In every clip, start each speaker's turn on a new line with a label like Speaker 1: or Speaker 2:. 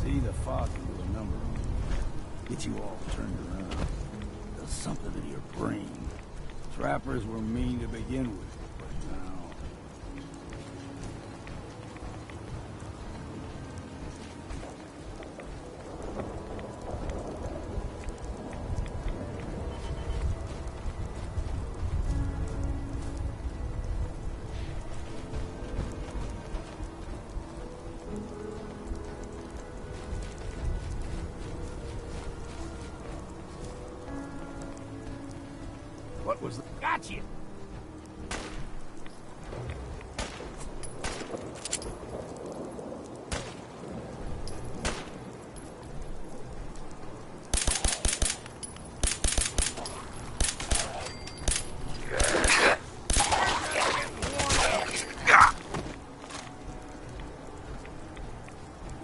Speaker 1: See, the fog can do a number on you. Get you all turned around. Does something to your brain. Trappers were mean to begin with, but now... What was the... Gotcha!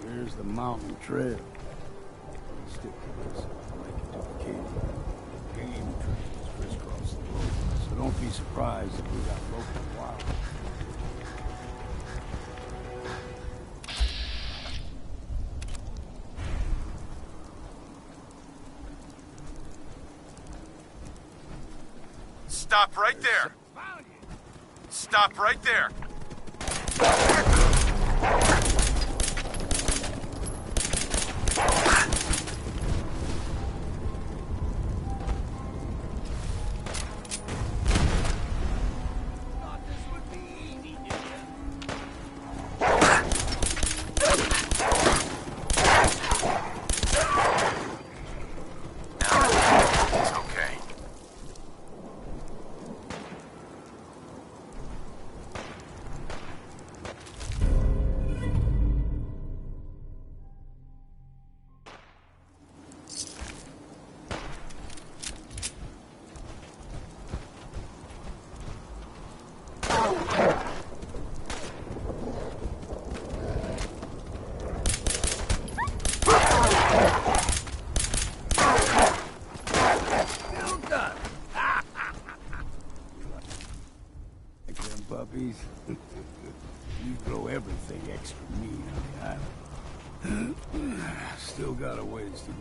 Speaker 1: Here's the mountain trail. Stick to this. Make it to the cave. Game trails crisscross the road, so don't be surprised if we got local wild.
Speaker 2: Stop right there! Stop right there!
Speaker 1: Puppies. You grow everything extra mean on the island. Still got a ways to go.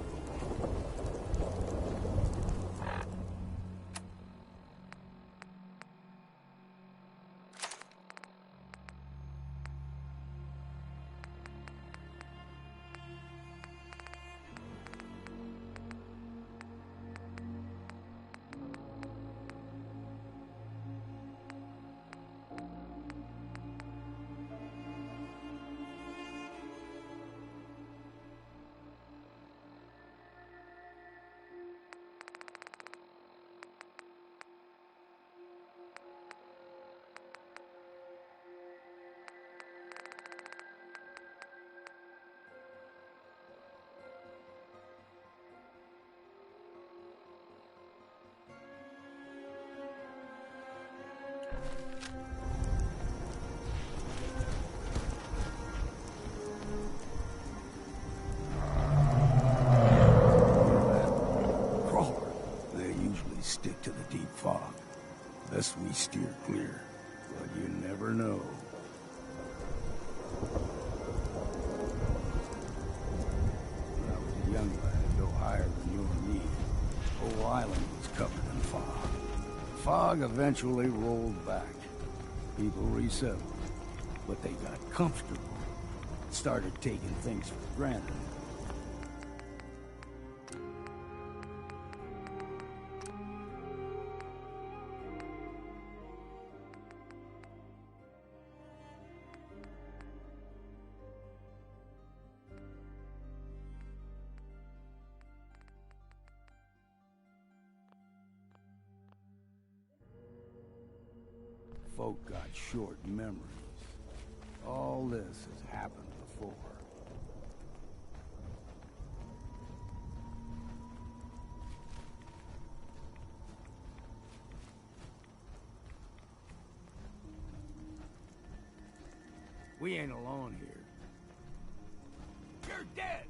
Speaker 1: Stick to the deep fog. Thus we steer clear. But you never know. When I was a young lad, no higher than you and me, the whole island was covered in fog. The fog eventually rolled back. People resettled. But they got comfortable. Started taking things for granted. Folk got short memories. All this has happened before. We ain't alone here. You're dead!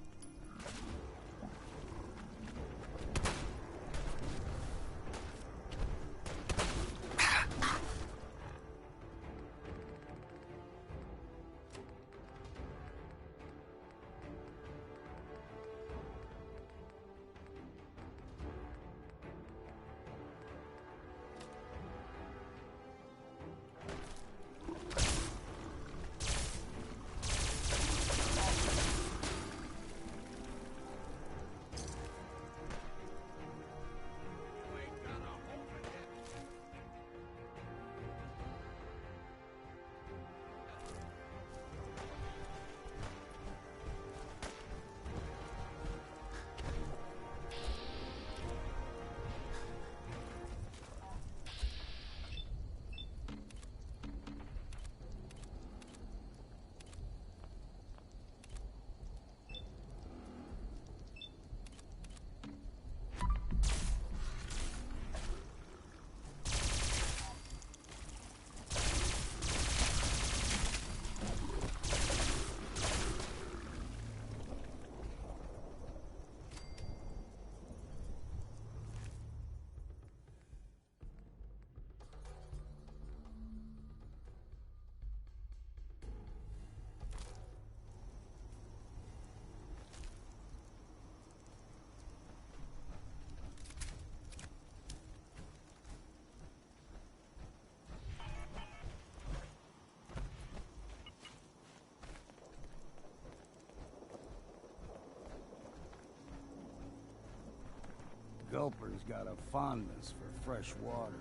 Speaker 1: gulper's got a fondness for fresh water.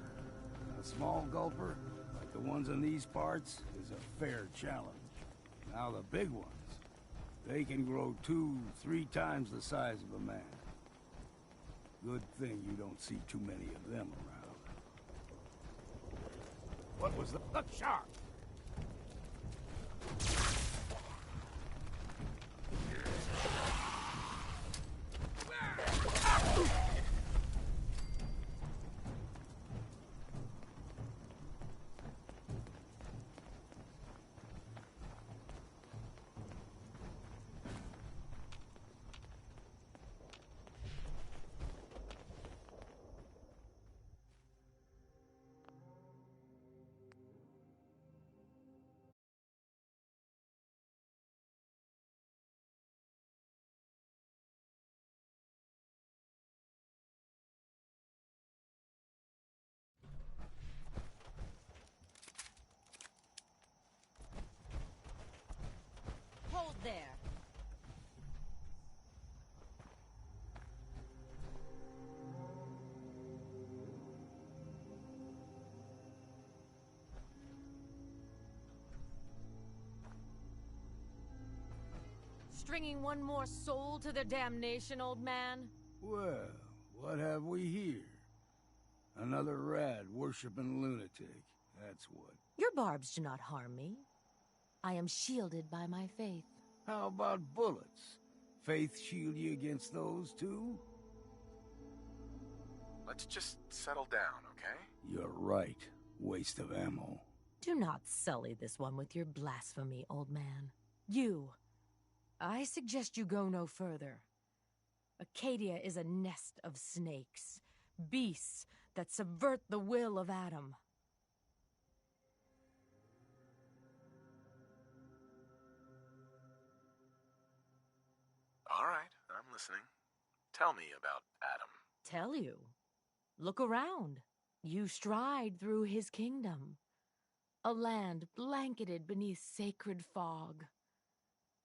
Speaker 1: A small gulper, like the ones in these parts, is a fair challenge. Now the big ones, they can grow 2-3 times the size of a man. Good thing you don't see too many of them around. What was the... Look sharp!
Speaker 3: Hold there. Stringing one more soul to their damnation, old man?
Speaker 1: Well, what have we here? Another rad-worshipping lunatic, that's what.
Speaker 3: Your barbs do not harm me. I am shielded by my faith.
Speaker 1: How about bullets? Faith shield you against those, too?
Speaker 2: Let's just settle down, okay?
Speaker 1: You're right. Waste of ammo.
Speaker 3: Do not sully this one with your blasphemy, old man. You. I suggest you go no further. Acadia is a nest of snakes. Beasts that subvert the will of Adam.
Speaker 2: All right, I'm listening. Tell me about Adam.
Speaker 3: Tell you. Look around. You stride through his kingdom. A land blanketed beneath sacred fog.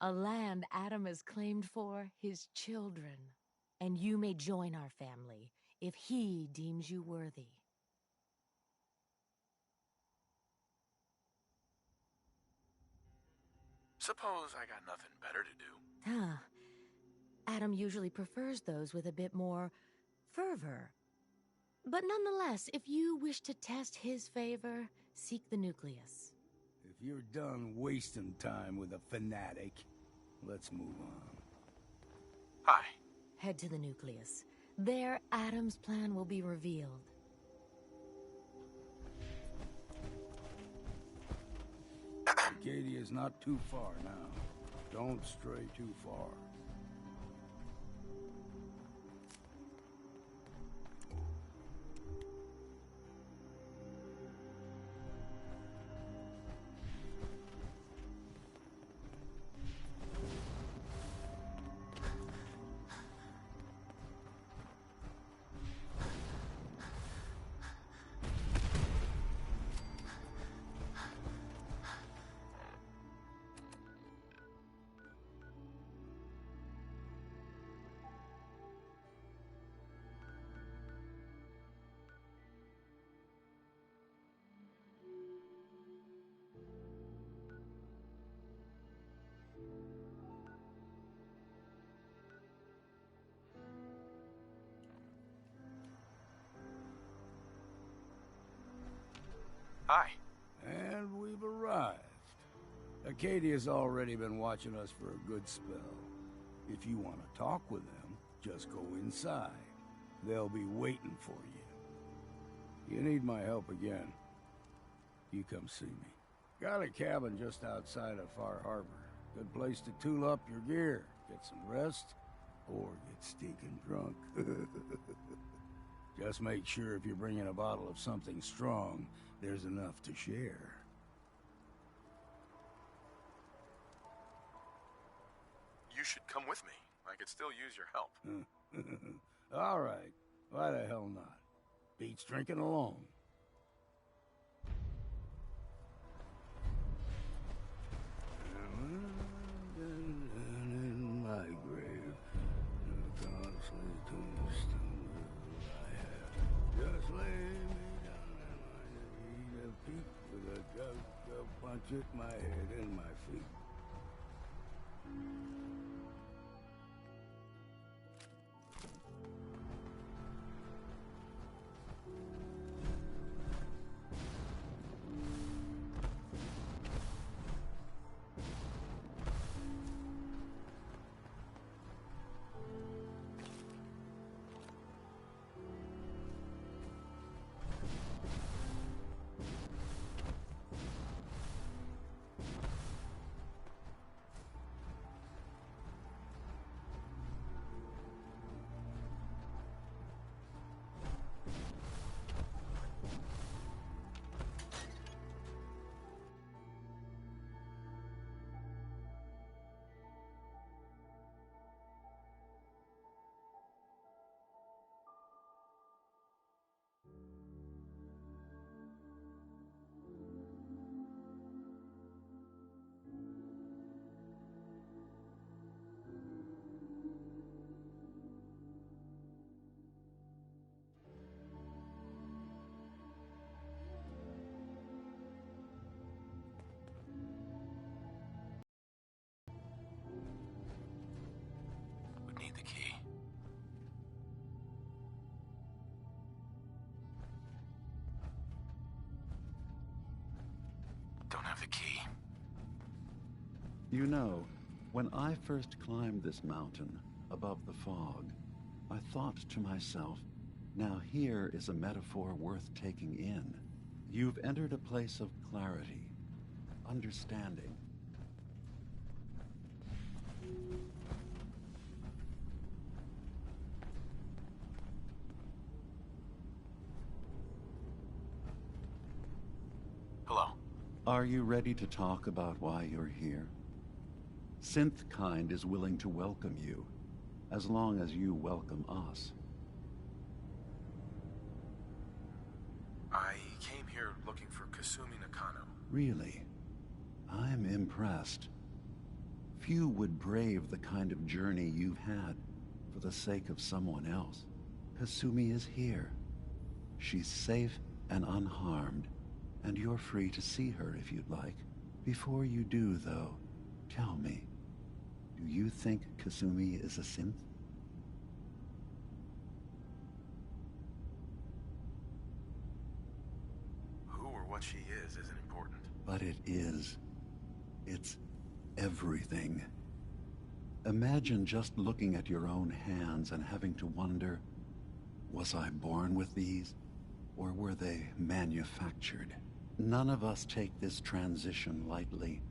Speaker 3: A land Adam has claimed for his children. And you may join our family if he deems you worthy.
Speaker 2: Suppose I got nothing better to do.
Speaker 3: Huh. Adam usually prefers those with a bit more fervor. But nonetheless, if you wish to test his favor, seek the nucleus.
Speaker 1: If you're done wasting time with a fanatic, let's move on.
Speaker 2: Hi.
Speaker 3: Head to the nucleus. There, Adam's plan will be revealed.
Speaker 1: Acadia's not too far now. Don't stray too far.
Speaker 2: Hi.
Speaker 1: And we've arrived. Acadia's already been watching us for a good spell. If you want to talk with them, just go inside. They'll be waiting for you. You need my help again, you come see me. Got a cabin just outside of Far Harbor. Good place to tool up your gear, get some rest, or get stinking drunk. Just make sure if you're bringing a bottle of something strong, there's enough to share.
Speaker 2: You should come with me. I could still use your help.
Speaker 1: All right. Why the hell not? Beats drinking alone. In my grave, constantly tombstone. Stick my head in my feet.
Speaker 2: Would need the key. Don't have the key.
Speaker 4: You know, when I first climbed this mountain above the fog, I thought to myself, now here is a metaphor worth taking in. You've entered a place of clarity, understanding.
Speaker 2: Hello.
Speaker 4: Are you ready to talk about why you're here? Synthkind is willing to welcome you, as long as you welcome us.
Speaker 2: I came here looking for Kasumi Nakano.
Speaker 4: Really? I'm impressed. Few would brave the kind of journey you've had for the sake of someone else. Kasumi is here. She's safe and unharmed, and you're free to see her if you'd like. Before you do, though, tell me, do you think Kasumi is a synth?
Speaker 2: Who or what she is isn't important.
Speaker 4: But it is. It's everything. Imagine just looking at your own hands and having to wonder, was I born with these, or were they manufactured? None of us take this transition lightly.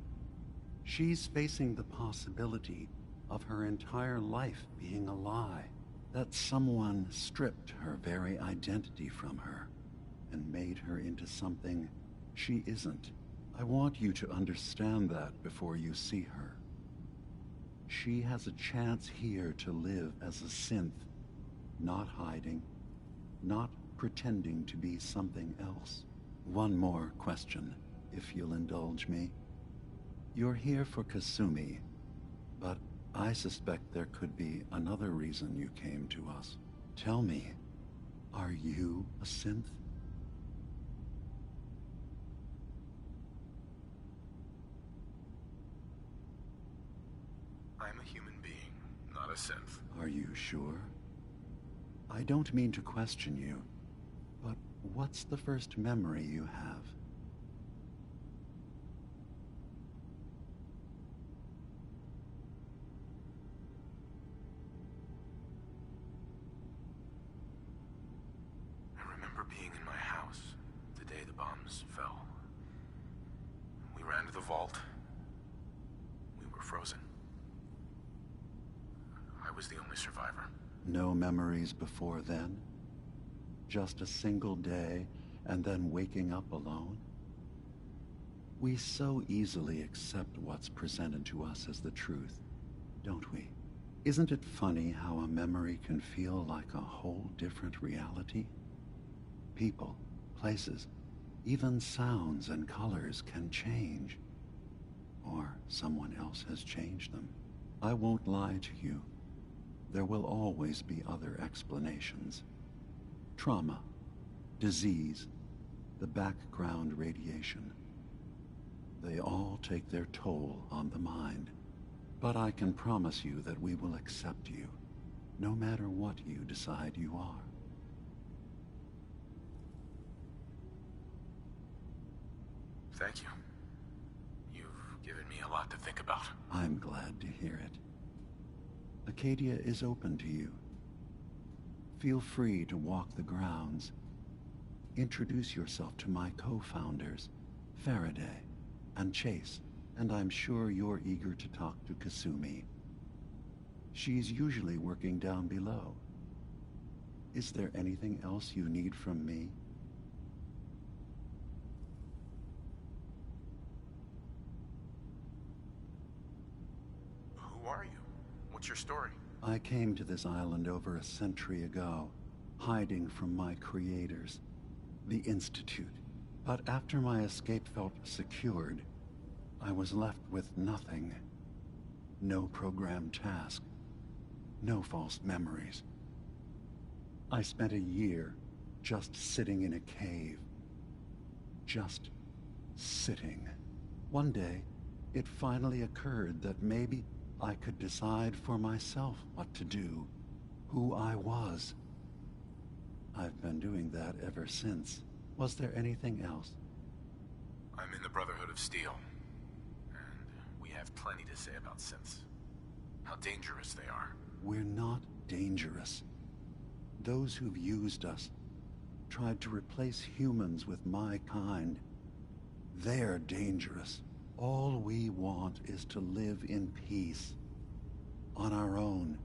Speaker 4: She's facing the possibility of her entire life being a lie, that someone stripped her very identity from her and made her into something she isn't. I want you to understand that before you see her. She has a chance here to live as a synth, not hiding, not pretending to be something else. One more question, if you'll indulge me. You're here for Kasumi, but I suspect there could be another reason you came to us. Tell me, are you a synth?
Speaker 2: I'm a human being, not a synth.
Speaker 4: Are you sure? I don't mean to question you, but what's the first memory you have?
Speaker 2: I remember being in my house the day the bombs fell. We ran to the vault. We were frozen. I was the only survivor.
Speaker 4: No memories before then? Just a single day, and then waking up alone? We so easily accept what's presented to us as the truth, don't we? Isn't it funny how a memory can feel like a whole different reality? People, places, even sounds and colors can change. Or someone else has changed them. I won't lie to you. There will always be other explanations. Trauma, disease, the background radiation. They all take their toll on the mind. But I can promise you that we will accept you, no matter what you decide you are.
Speaker 2: Thank you. You've given me a lot to think about.
Speaker 4: I'm glad to hear it. Acadia is open to you. Feel free to walk the grounds. Introduce yourself to my co-founders, Faraday and Chase, and I'm sure you're eager to talk to Kasumi. She's usually working down below. Is there anything else you need from me?
Speaker 2: Who are you? What's your story?
Speaker 4: I came to this island over a century ago, hiding from my creators, the Institute. But after my escape felt secured, I was left with nothing. No programmed task. No false memories. I spent a year just sitting in a cave. Just sitting. One day, it finally occurred that maybe I could decide for myself what to do, who I was. I've been doing that ever since. Was there anything else?
Speaker 2: I'm in the Brotherhood of Steel, and we have plenty to say about synths. How dangerous they are.
Speaker 4: We're not dangerous. Those who've used us, tried to replace humans with my kind, they're dangerous. All we want is to live in peace. On our own.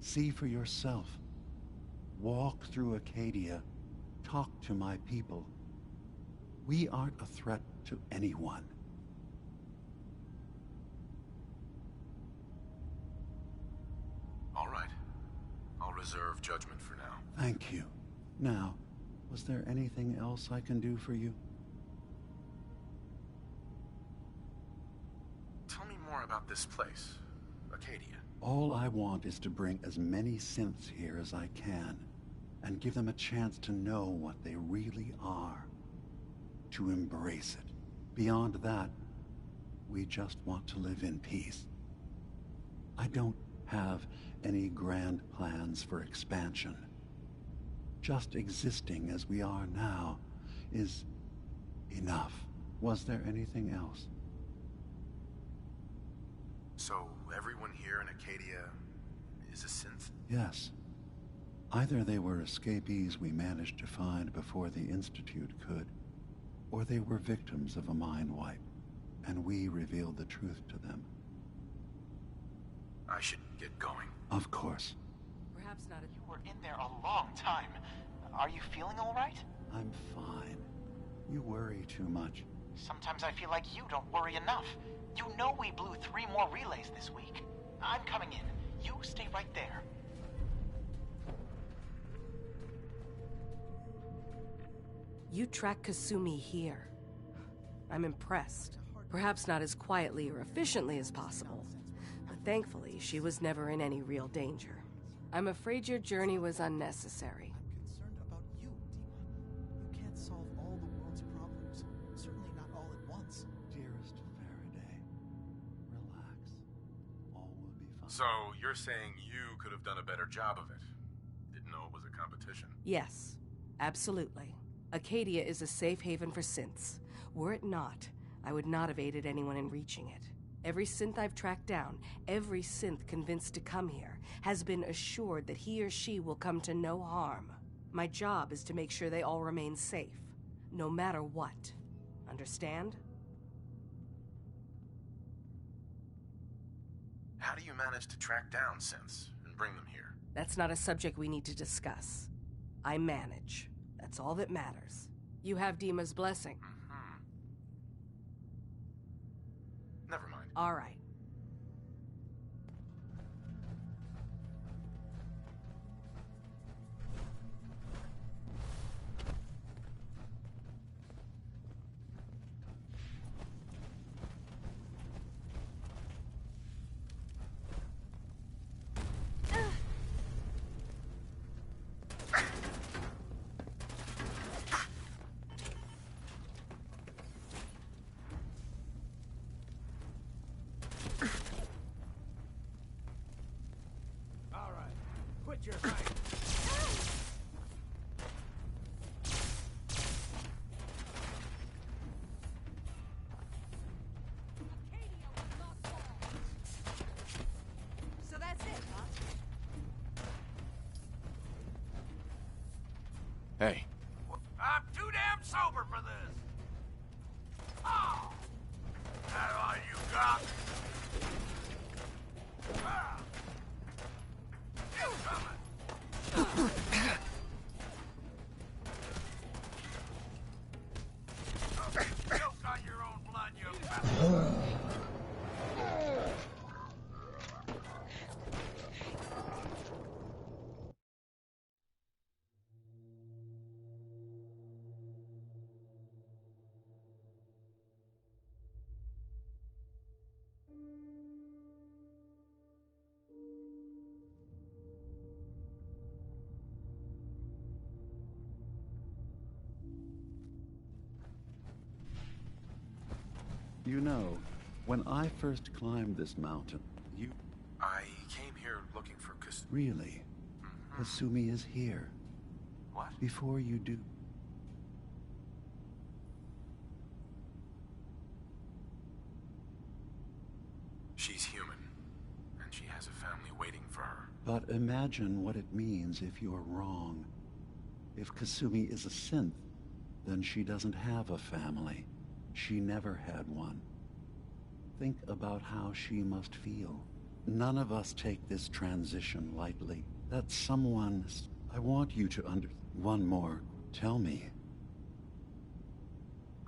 Speaker 4: See for yourself. Walk through Acadia. Talk to my people. We aren't a threat to anyone.
Speaker 2: All right. I'll reserve judgment for now.
Speaker 4: Thank you. Now, was there anything else I can do for you?
Speaker 2: Tell me more about this place, Acadia.
Speaker 4: All I want is to bring as many synths here as I can, and give them a chance to know what they really are. To embrace it. Beyond that, we just want to live in peace. I don't have any grand plans for expansion. Just existing as we are now is enough. Was there anything else?
Speaker 2: So, everyone here in Acadia is a synth?
Speaker 4: Yes. Either they were escapees we managed to find before the Institute could, or they were victims of a mind wipe, and we revealed the truth to them.
Speaker 2: I should get going.
Speaker 4: Of course.
Speaker 3: Perhaps not.
Speaker 5: You were in there a long time. Are you feeling all right?
Speaker 4: I'm fine. You worry too much.
Speaker 5: Sometimes I feel like you don't worry enough. You know we blew 3 more relays this week. I'm coming in. You stay right there.
Speaker 6: You track Kasumi here. I'm impressed. Perhaps not as quietly or efficiently as possible, but thankfully she was never in any real danger. I'm afraid your journey was unnecessary.
Speaker 7: I'm concerned about you, Dima. You can't solve all the world's problems, certainly not all at once.
Speaker 4: Dearest Faraday, relax. All will be fine.
Speaker 2: So, you're saying you could have done a better job of it? Didn't know it was a competition?
Speaker 6: Yes, absolutely. Acadia is a safe haven for synths. Were it not, I would not have aided anyone in reaching it. Every synth I've tracked down, every synth convinced to come here, has been assured that he or she will come to no harm. My job is to make sure they all remain safe, no matter what. Understand?
Speaker 2: How do you manage to track down synths and bring them here?
Speaker 6: That's not a subject we need to discuss. I manage. That's all that matters. You have Dima's blessing.
Speaker 2: Never mind.
Speaker 6: All right.
Speaker 2: Hey.
Speaker 1: I'm too damn sober for this. Oh! That all you got? Ah! You coming? Choke on your own blood, you bastard.
Speaker 4: You know, when I first climbed this mountain,
Speaker 2: I came here looking for
Speaker 4: really, Kasumi is here.
Speaker 2: What?
Speaker 4: Before you do.
Speaker 2: She's human, and she has a family waiting for her.
Speaker 4: But imagine what it means if you're wrong. If Kasumi is a synth, then she doesn't have a family. She never had one. Think about how she must feel. None of us take this transition lightly. That someone... I want you to One more. Tell me.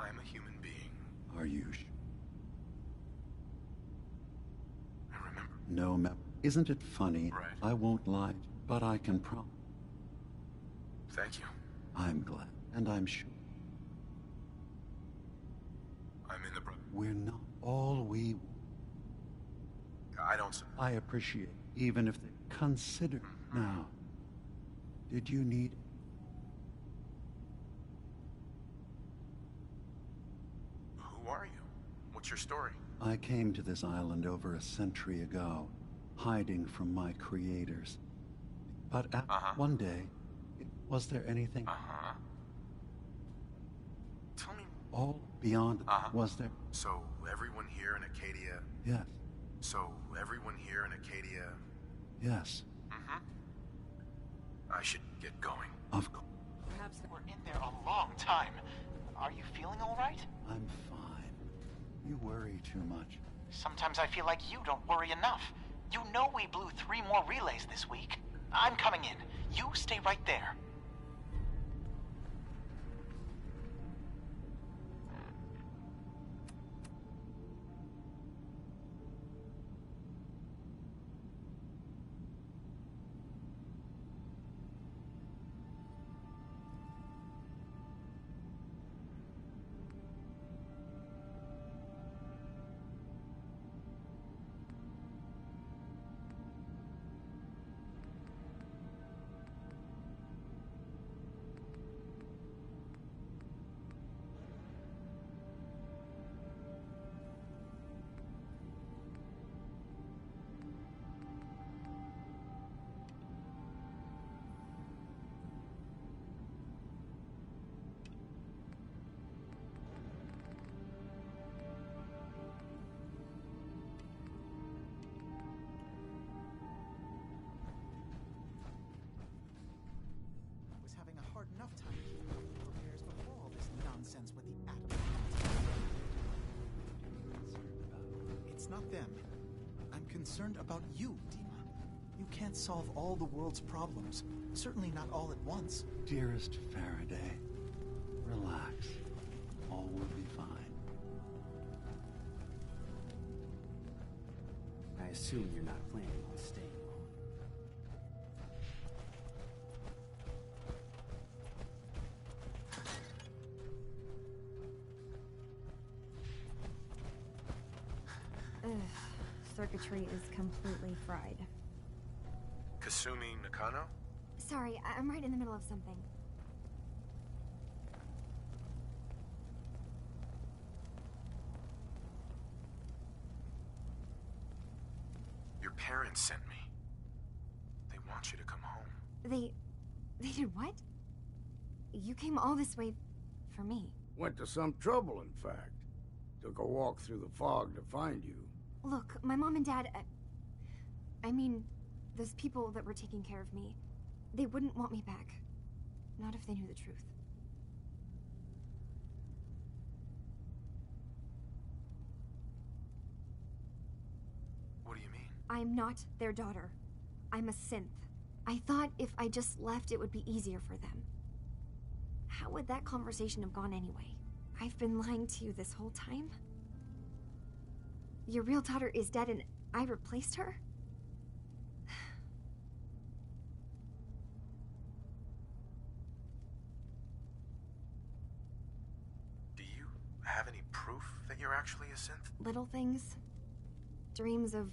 Speaker 2: I'm a human being.
Speaker 4: Are you
Speaker 2: I remember.
Speaker 4: No, isn't it funny?
Speaker 2: Right.
Speaker 4: I won't lie, but I can
Speaker 2: Thank you.
Speaker 4: I'm glad, and I'm sure
Speaker 2: I'm in the
Speaker 4: we're not all we...
Speaker 2: I don't...
Speaker 4: I appreciate, even if they consider... Now, did you need...
Speaker 2: Who are you? What's your story?
Speaker 4: I came to this island over a century ago, hiding from my creators. But one day, was there anything...
Speaker 2: Tell me...
Speaker 4: all beyond... Was there...
Speaker 2: So, everyone here in Acadia...
Speaker 4: Yes.
Speaker 2: So, everyone here in Acadia...
Speaker 4: Yes.
Speaker 2: I should get going.
Speaker 4: Of course.
Speaker 5: Perhaps we're in there a long time. Are you feeling all right?
Speaker 4: I'm fine. You worry too much.
Speaker 5: Sometimes I feel like you don't worry enough. You know we blew 3 more relays this week. I'm coming in. You stay right there.
Speaker 7: Hard enough time keeping up with repairs before all this nonsense with the atom. It's not them. I'm concerned about you, Dima. You can't solve all the world's problems. Certainly not all at once.
Speaker 4: Dearest Faraday, relax. All will be fine.
Speaker 8: I assume you're not planning on staying long.
Speaker 9: Circuitry is completely fried.
Speaker 2: Kasumi Nakano?
Speaker 9: Sorry, I'm right in the middle of something.
Speaker 2: Your parents sent me. They want you to come home.
Speaker 9: They did what? You came all this way for me.
Speaker 1: Went to some trouble, in fact. Took a walk through the fog to find you.
Speaker 9: Look, my mom and dad... I mean, those people that were taking care of me, they wouldn't want me back. Not if they knew the truth.
Speaker 2: What do you mean?
Speaker 9: I'm not their daughter. I'm a synth. I thought if I just left, it would be easier for them. How would that conversation have gone anyway? I've been lying to you this whole time? Your real daughter is dead and I replaced her?
Speaker 2: Do you have any proof that you're actually a synth?
Speaker 9: Little things. Dreams of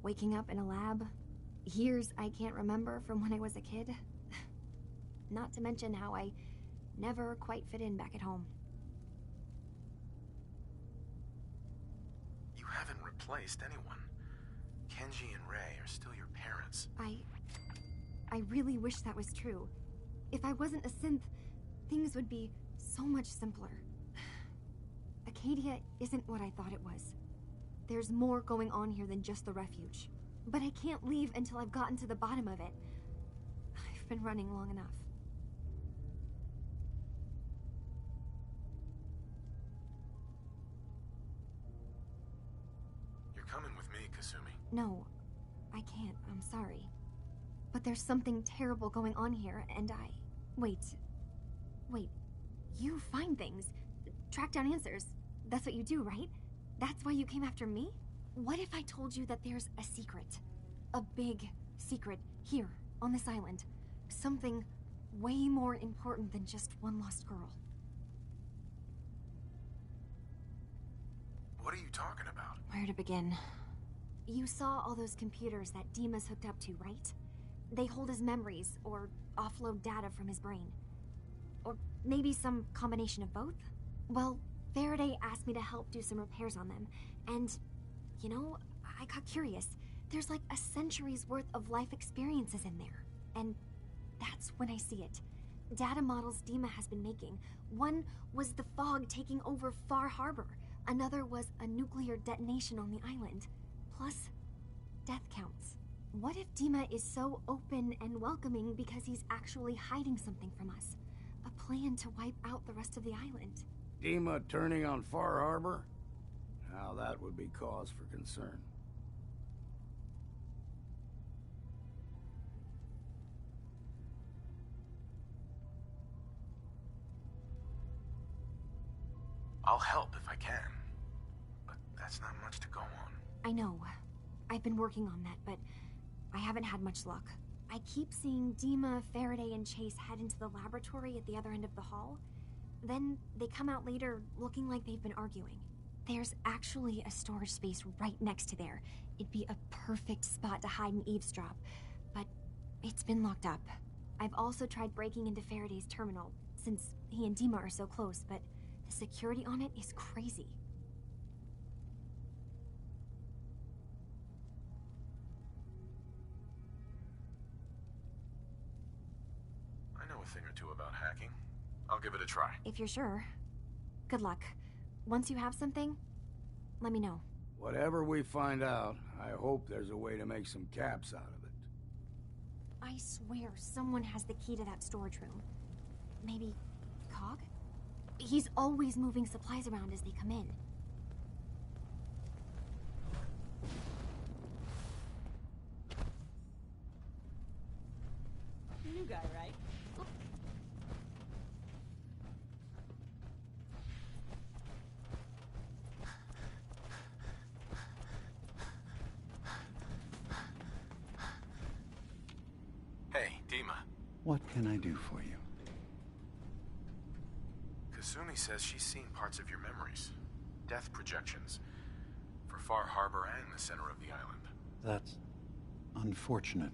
Speaker 9: waking up in a lab. Years I can't remember from when I was a kid. Not to mention how I never quite fit in back at home.
Speaker 2: You haven't replaced anyone. Kenji and Rei are still your parents.
Speaker 9: I really wish that was true. If I wasn't a synth, things would be so much simpler. Acadia isn't what I thought it was. There's more going on here than just the refuge. But I can't leave until I've gotten to the bottom of it. I've been running long enough.
Speaker 2: You're coming with me, Kasumi.
Speaker 9: No, I can't. I'm sorry. But there's something terrible going on here, and I... Wait. You find things. Track down answers. That's what you do, right? That's why you came after me? What if I told you that there's a secret? A big secret here, on this island. Something way more important than just one lost girl.
Speaker 2: What are you talking about?
Speaker 9: Where to begin? You saw all those computers that Dima's hooked up to, right? They hold his memories, or offload data from his brain. Or maybe some combination of both? Well, Faraday asked me to help do some repairs on them, and, you know, I got curious. There's like a century's worth of life experiences in there, and that's when I see it. Data models Dima has been making. One was the fog taking over Far Harbor. Another was a nuclear detonation on the island. Plus, death counts. What if Dima is so open and welcoming because he's actually hiding something from us? A plan to wipe out the rest of the island.
Speaker 1: Dima turning on Far Harbor? Now that would be cause for concern.
Speaker 2: I'll help if I can. But that's not much to go on.
Speaker 9: I know. I've been working on that, but I haven't had much luck. I keep seeing Dima, Faraday, and Chase head into the laboratory at the other end of the hall. Then they come out later looking like they've been arguing. There's actually a storage space right next to there. It'd be a perfect spot to hide and eavesdrop, but it's been locked up. I've also tried breaking into Faraday's terminal, since he and Dima are so close, but the security on it is crazy.
Speaker 2: I know a thing or two about hacking. I'll give it a try.
Speaker 9: If you're sure. Good luck. Once you have something, let me know.
Speaker 1: Whatever we find out, I hope there's a way to make some caps out of it.
Speaker 9: I swear someone has the key to that storage room. Maybe Cog? He's always moving supplies around as they come in.
Speaker 3: New guy, right?
Speaker 2: Hey, Dima.
Speaker 4: What can I do for you?
Speaker 2: Kasumi says she's seen parts of your memories. Death projections. For Far Harbor and the center of the island.
Speaker 4: That's unfortunate.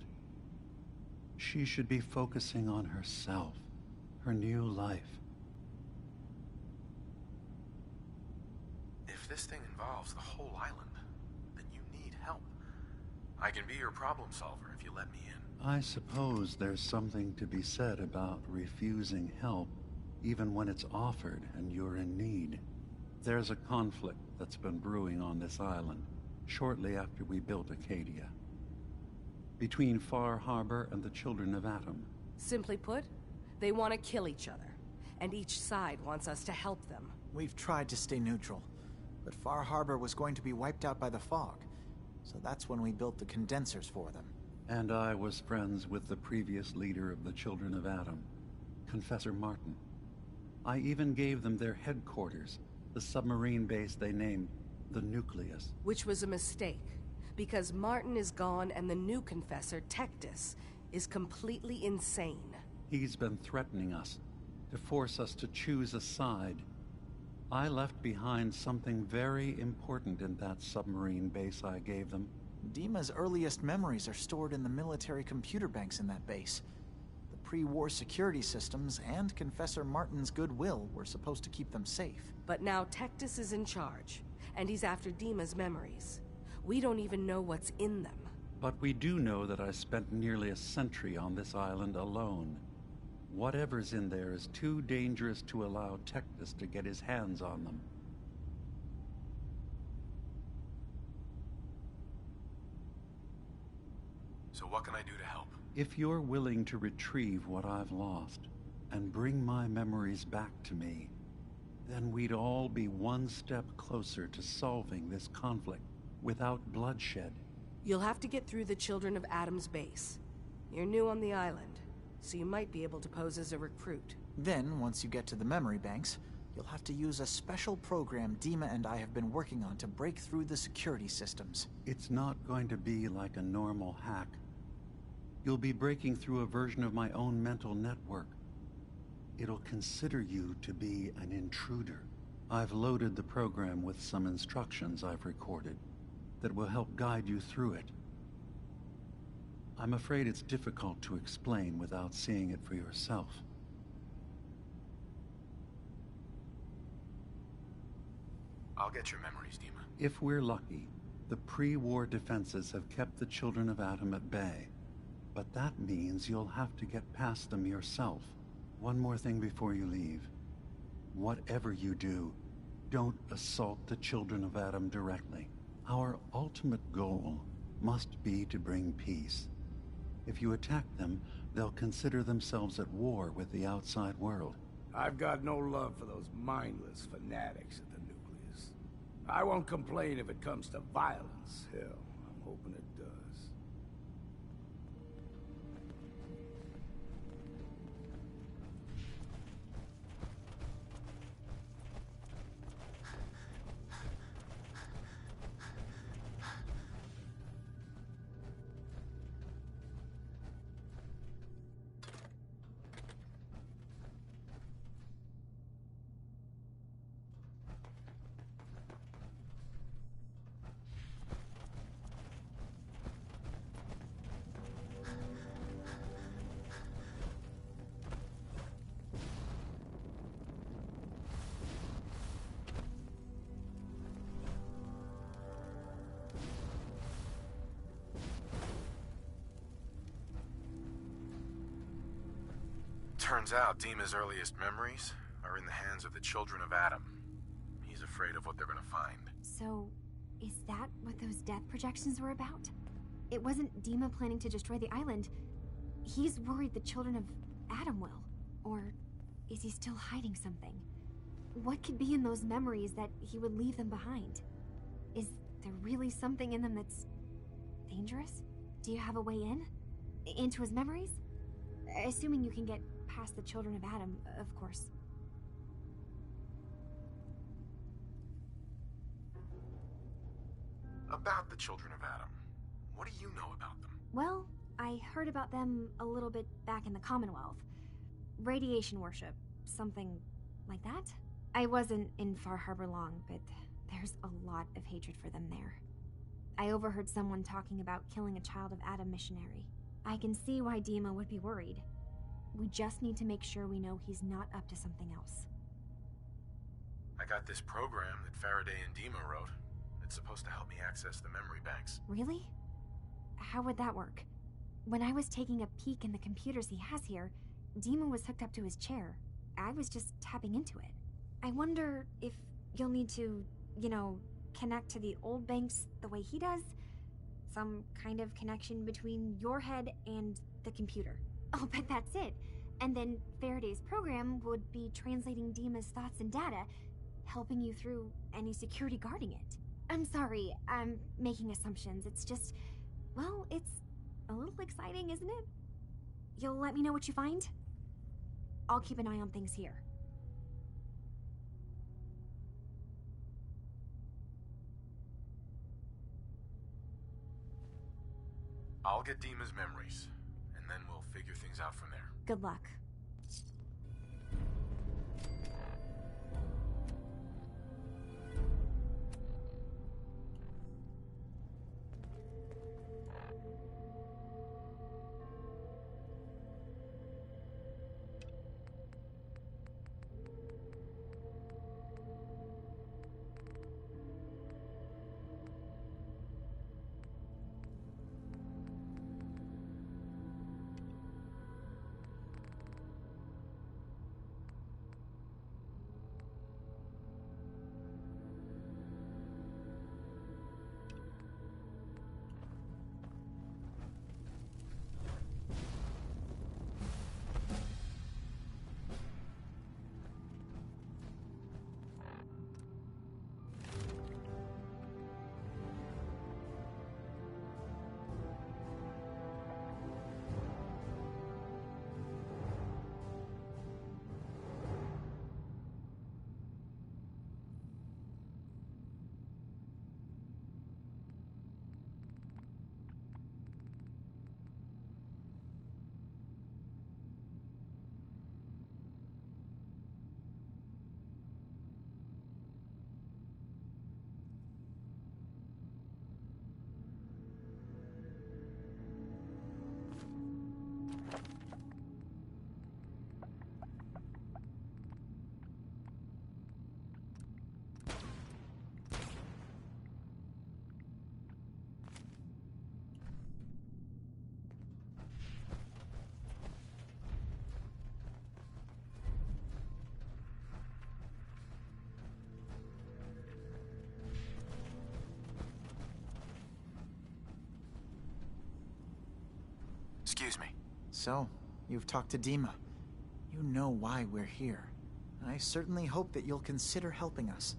Speaker 4: She should be focusing on herself, her new life.
Speaker 2: If this thing involves the whole island, then you need help. I can be your problem solver if you let me in.
Speaker 4: I suppose there's something to be said about refusing help, even when it's offered and you're in need. There's a conflict that's been brewing on this island, shortly after we built Acadia. Between Far Harbor and the Children of Atom.
Speaker 6: Simply put, They want to kill each other, and each side wants us to help them.
Speaker 7: We've tried to stay neutral, but Far Harbor was going to be wiped out by the fog, so that's when we built the condensers for them.
Speaker 4: And I was friends with the previous leader of the Children of Adam, Confessor Martin. I even gave them their headquarters, the submarine base they named the Nucleus.
Speaker 6: Which was a mistake, because Martin is gone and the new Confessor, Tectus, is completely insane.
Speaker 4: He's been threatening us, to force us to choose a side. I left behind something very important in that submarine base I gave them.
Speaker 7: Dima's earliest memories are stored in the military computer banks in that base. The pre-war security systems and Confessor Martin's goodwill were supposed to keep them safe.
Speaker 6: But now Tectus is in charge, and he's after Dima's memories. We don't even know what's in them.
Speaker 4: But we do know that I spent nearly a century on this island alone. Whatever's in there is too dangerous to allow Tectus to get his hands on them.
Speaker 2: So what can I do to help?
Speaker 4: If you're willing to retrieve what I've lost and bring my memories back to me, then we'd all be one step closer to solving this conflict without bloodshed.
Speaker 6: You'll have to get through the Children of Adam's base. You're new on the island, so you might be able to pose as a recruit.
Speaker 7: Then, once you get to the memory banks, you'll have to use a special program Dima and I have been working on to break through the security systems.
Speaker 4: It's not going to be like a normal hack. You'll be breaking through a version of my own mental network. It'll consider you to be an intruder. I've loaded the program with some instructions I've recorded that will help guide you through it. I'm afraid it's difficult to explain without seeing it for yourself.
Speaker 2: I'll get your memories, Dima.
Speaker 4: If we're lucky, the pre-war defenses have kept the Children of Adam at bay. But that means you'll have to get past them yourself. One more thing before you leave. Whatever you do, don't assault the Children of Adam directly. Our ultimate goal must be to bring peace. If you attack them, they'll consider themselves at war with the outside world.
Speaker 1: I've got no love for those mindless fanatics at the Nucleus. I won't complain if it comes to violence. Hell, I'm hoping it does.
Speaker 2: Turns out Dima's earliest memories are in the hands of the Children of Adam. He's afraid of what they're gonna find.
Speaker 9: So, is that what those death projections were about? It wasn't Dima planning to destroy the island. He's worried the Children of Adam will. Or is he still hiding something? What could be in those memories that he would leave them behind? Is there really something in them that's dangerous? Do you have a way in? Into his memories? Assuming you can get past the Children of Adam, of course.
Speaker 2: About the Children of Adam, what do you know about them?
Speaker 9: Well, I heard about them a little bit back in the Commonwealth. Radiation worship, something like that. I wasn't in Far Harbor long, but there's a lot of hatred for them there. I overheard someone talking about killing a Child of Adam missionary. I can see why Dima would be worried. We just need to make sure we know he's not up to something else.
Speaker 2: I got this program that Faraday and Dima wrote. It's supposed to help me access the memory banks.
Speaker 9: Really? How would that work? When I was taking a peek in the computers he has here, Dima was hooked up to his chair. I was just tapping into it. I wonder if you'll need to, connect to the old banks the way he does? Some kind of connection between your head and the computer. Oh, but that's it. And then Faraday's program would be translating Dima's thoughts and data, helping you through any security guarding it. I'm sorry, I'm making assumptions. It's just, well, it's a little exciting, isn't it? You'll let me know what you find? I'll keep an eye on things here.
Speaker 2: I'll get Dima's memories, and then we'll figure things out from there.
Speaker 9: Good luck.
Speaker 2: Excuse me.
Speaker 7: So, you've talked to Dima. You know why we're here. I certainly hope that you'll consider helping us.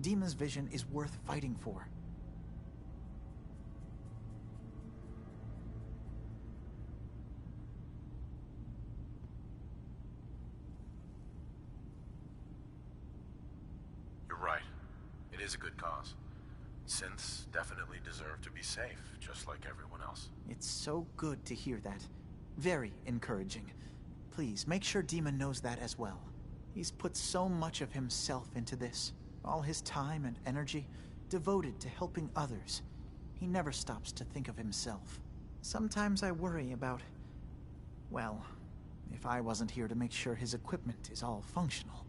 Speaker 7: Dima's vision is worth fighting for.
Speaker 2: You're right. It is a good cause. Synths definitely deserve to be safe, just like everyone else.
Speaker 7: It's so good to hear that. Very encouraging. Please, make sure Dima knows that as well. He's put so much of himself into this. All his time and energy devoted to helping others. He never stops to think of himself. Sometimes I worry about... well, if I wasn't here to make sure his equipment is all functional.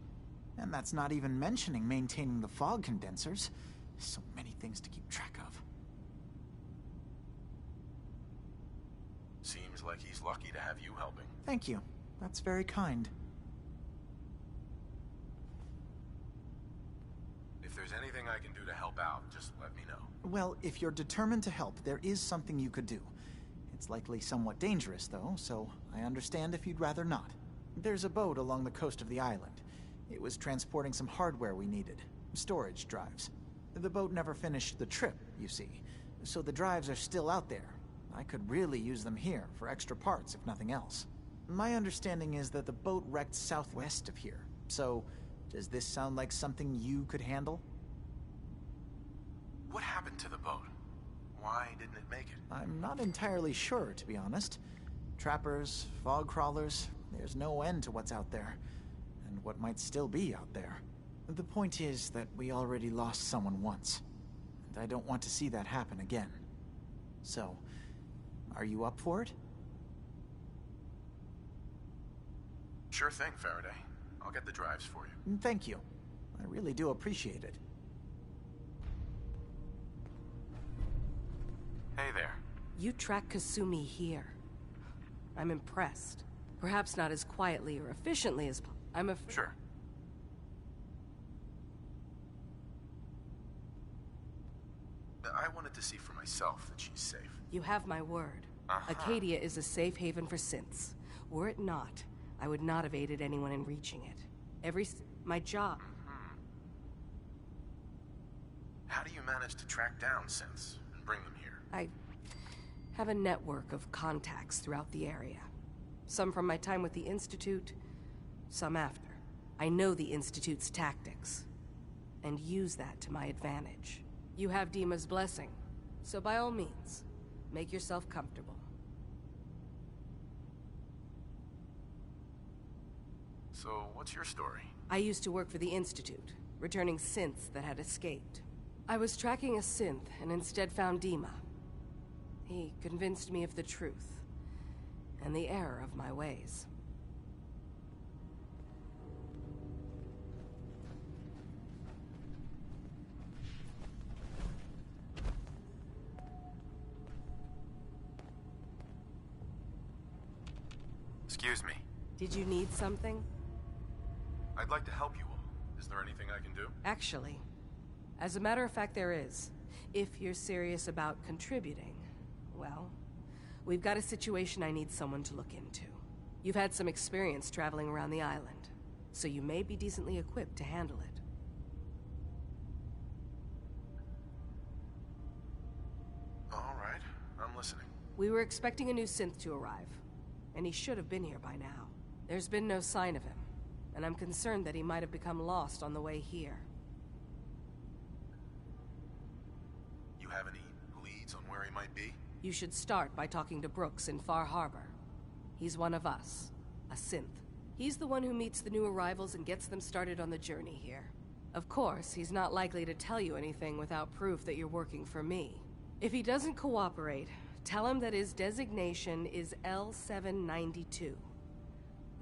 Speaker 7: And that's not even mentioning maintaining the fog condensers. So many things to keep track of.
Speaker 2: Seems like he's lucky to have you helping.
Speaker 7: Thank you. That's very kind.
Speaker 2: If there's anything I can do to help out, just let me know.
Speaker 7: Well, if you're determined to help, there is something you could do. It's likely somewhat dangerous, though, so I understand if you'd rather not. There's a boat along the coast of the island. It was transporting some hardware we needed. Storage drives. The boat never finished the trip, you see, so the drives are still out there. I could really use them here for extra parts, if nothing else. My understanding is that the boat wrecked southwest of here, so does this sound like something you could handle?
Speaker 2: What happened to the boat? Why didn't it make it?
Speaker 7: I'm not entirely sure, to be honest. Trappers, fog crawlers, there's no end to what's out there, and what might still be out there. The point is that we already lost someone once, and I don't want to see that happen again. So, are you up for it?
Speaker 2: Sure thing, Faraday. I'll get the drives for you.
Speaker 7: Thank you. I really do appreciate it.
Speaker 2: Hey there.
Speaker 6: You track Kasumi here. I'm impressed. Perhaps not as quietly or efficiently as...
Speaker 2: Sure. I wanted to see for myself that she's safe.
Speaker 6: You have my word.
Speaker 2: Uh-huh.
Speaker 6: Acadia is a safe haven for synths. Were it not, I would not have aided anyone in reaching it. My job.
Speaker 2: How do you manage to track down synths and bring them here?
Speaker 6: I have a network of contacts throughout the area. Some from my time with the Institute, some after. I know the Institute's tactics, and use that to my advantage. You have Dima's blessing, so by all means, make yourself comfortable.
Speaker 2: So, what's your story?
Speaker 6: I used to work for the Institute, returning synths that had escaped. I was tracking a synth and instead found Dima. He convinced me of the truth, and the error of my ways.
Speaker 2: Excuse me.
Speaker 6: Did you need something?
Speaker 2: I'd like to help you all. Is there anything I can do?
Speaker 6: Actually, as a matter of fact, there is. If you're serious about contributing, well, we've got a situation I need someone to look into. You've had some experience traveling around the island, so you may be decently equipped to handle it.
Speaker 2: All right, I'm listening.
Speaker 6: We were expecting a new synth to arrive, and he should have been here by now. There's been no sign of him, and I'm concerned that he might have become lost on the way here.
Speaker 2: You have any leads on where he might be?
Speaker 6: You should start by talking to Brooks in Far Harbor. He's one of us, a synth. He's the one who meets the new arrivals and gets them started on the journey here. Of course, he's not likely to tell you anything without proof that you're working for me. If he doesn't cooperate, tell him that his designation is L792.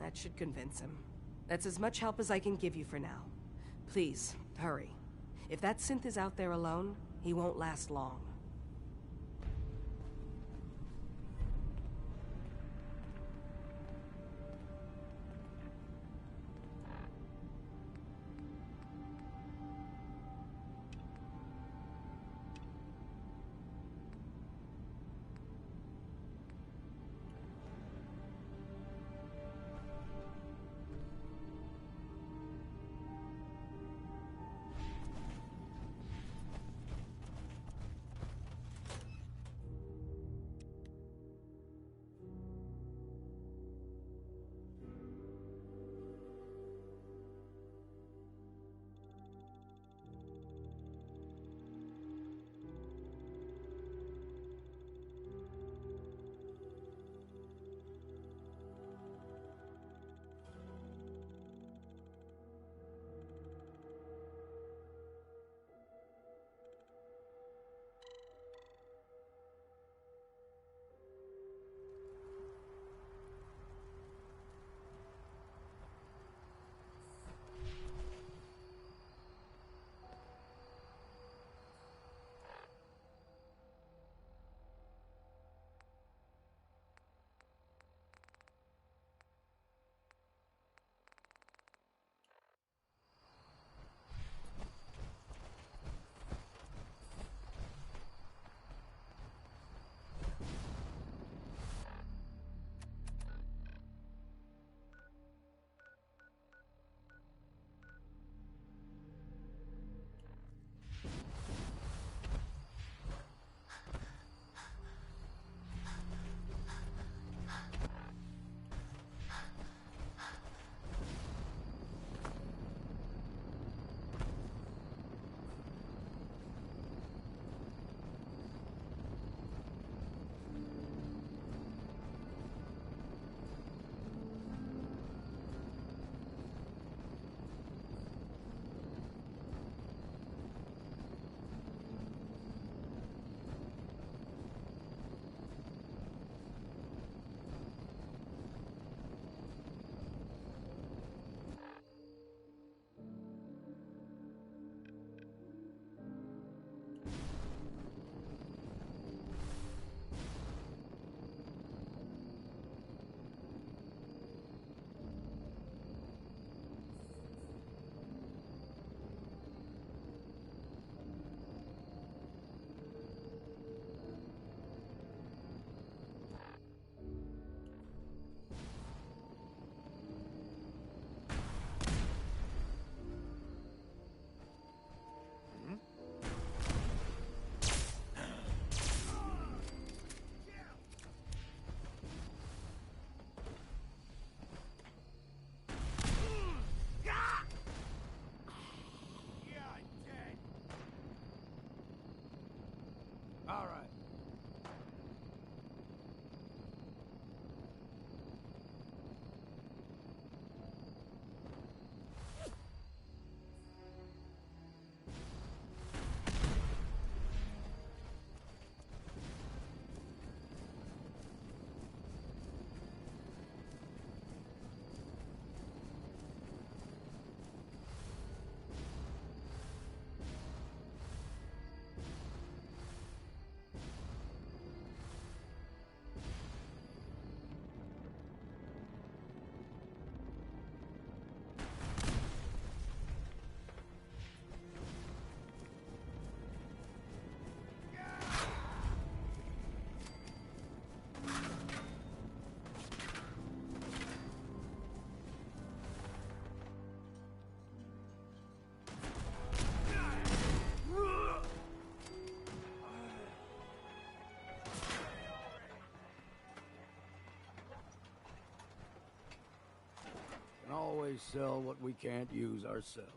Speaker 6: That should convince him. That's as much help as I can give you for now. Please, hurry. If that synth is out there alone, he won't last long.
Speaker 1: always sell what we can't use ourselves.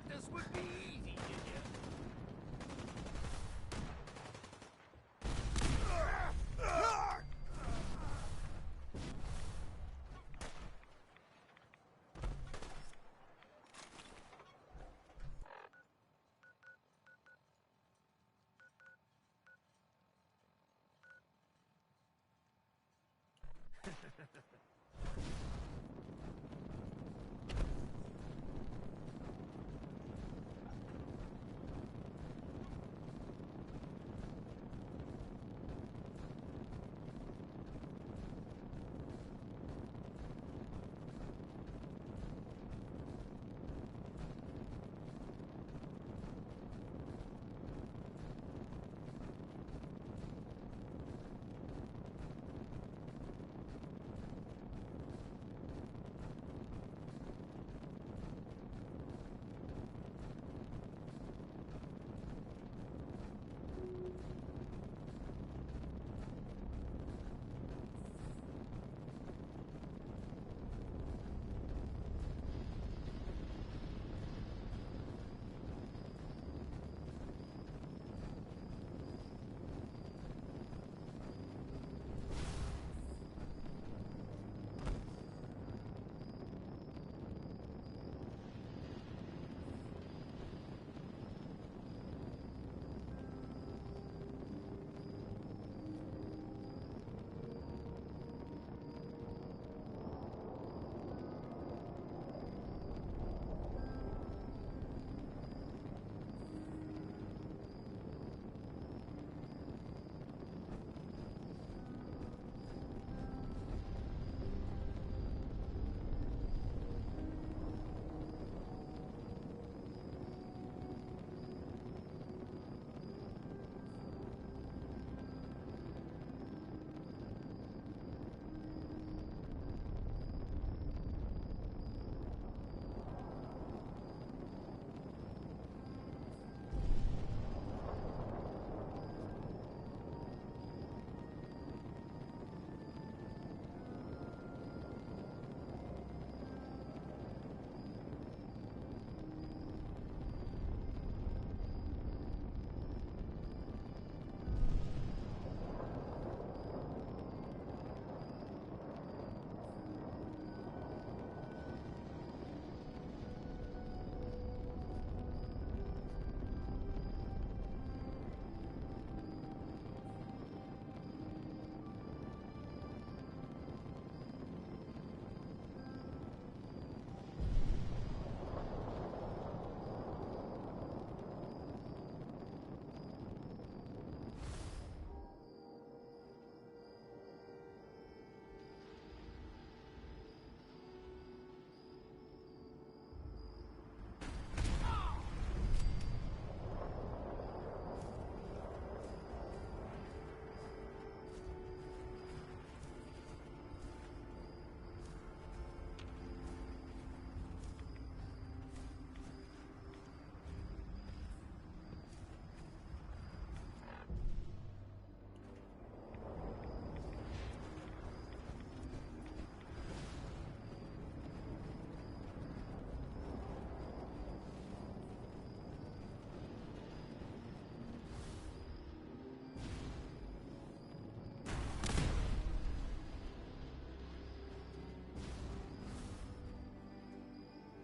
Speaker 1: This would be easy, did you?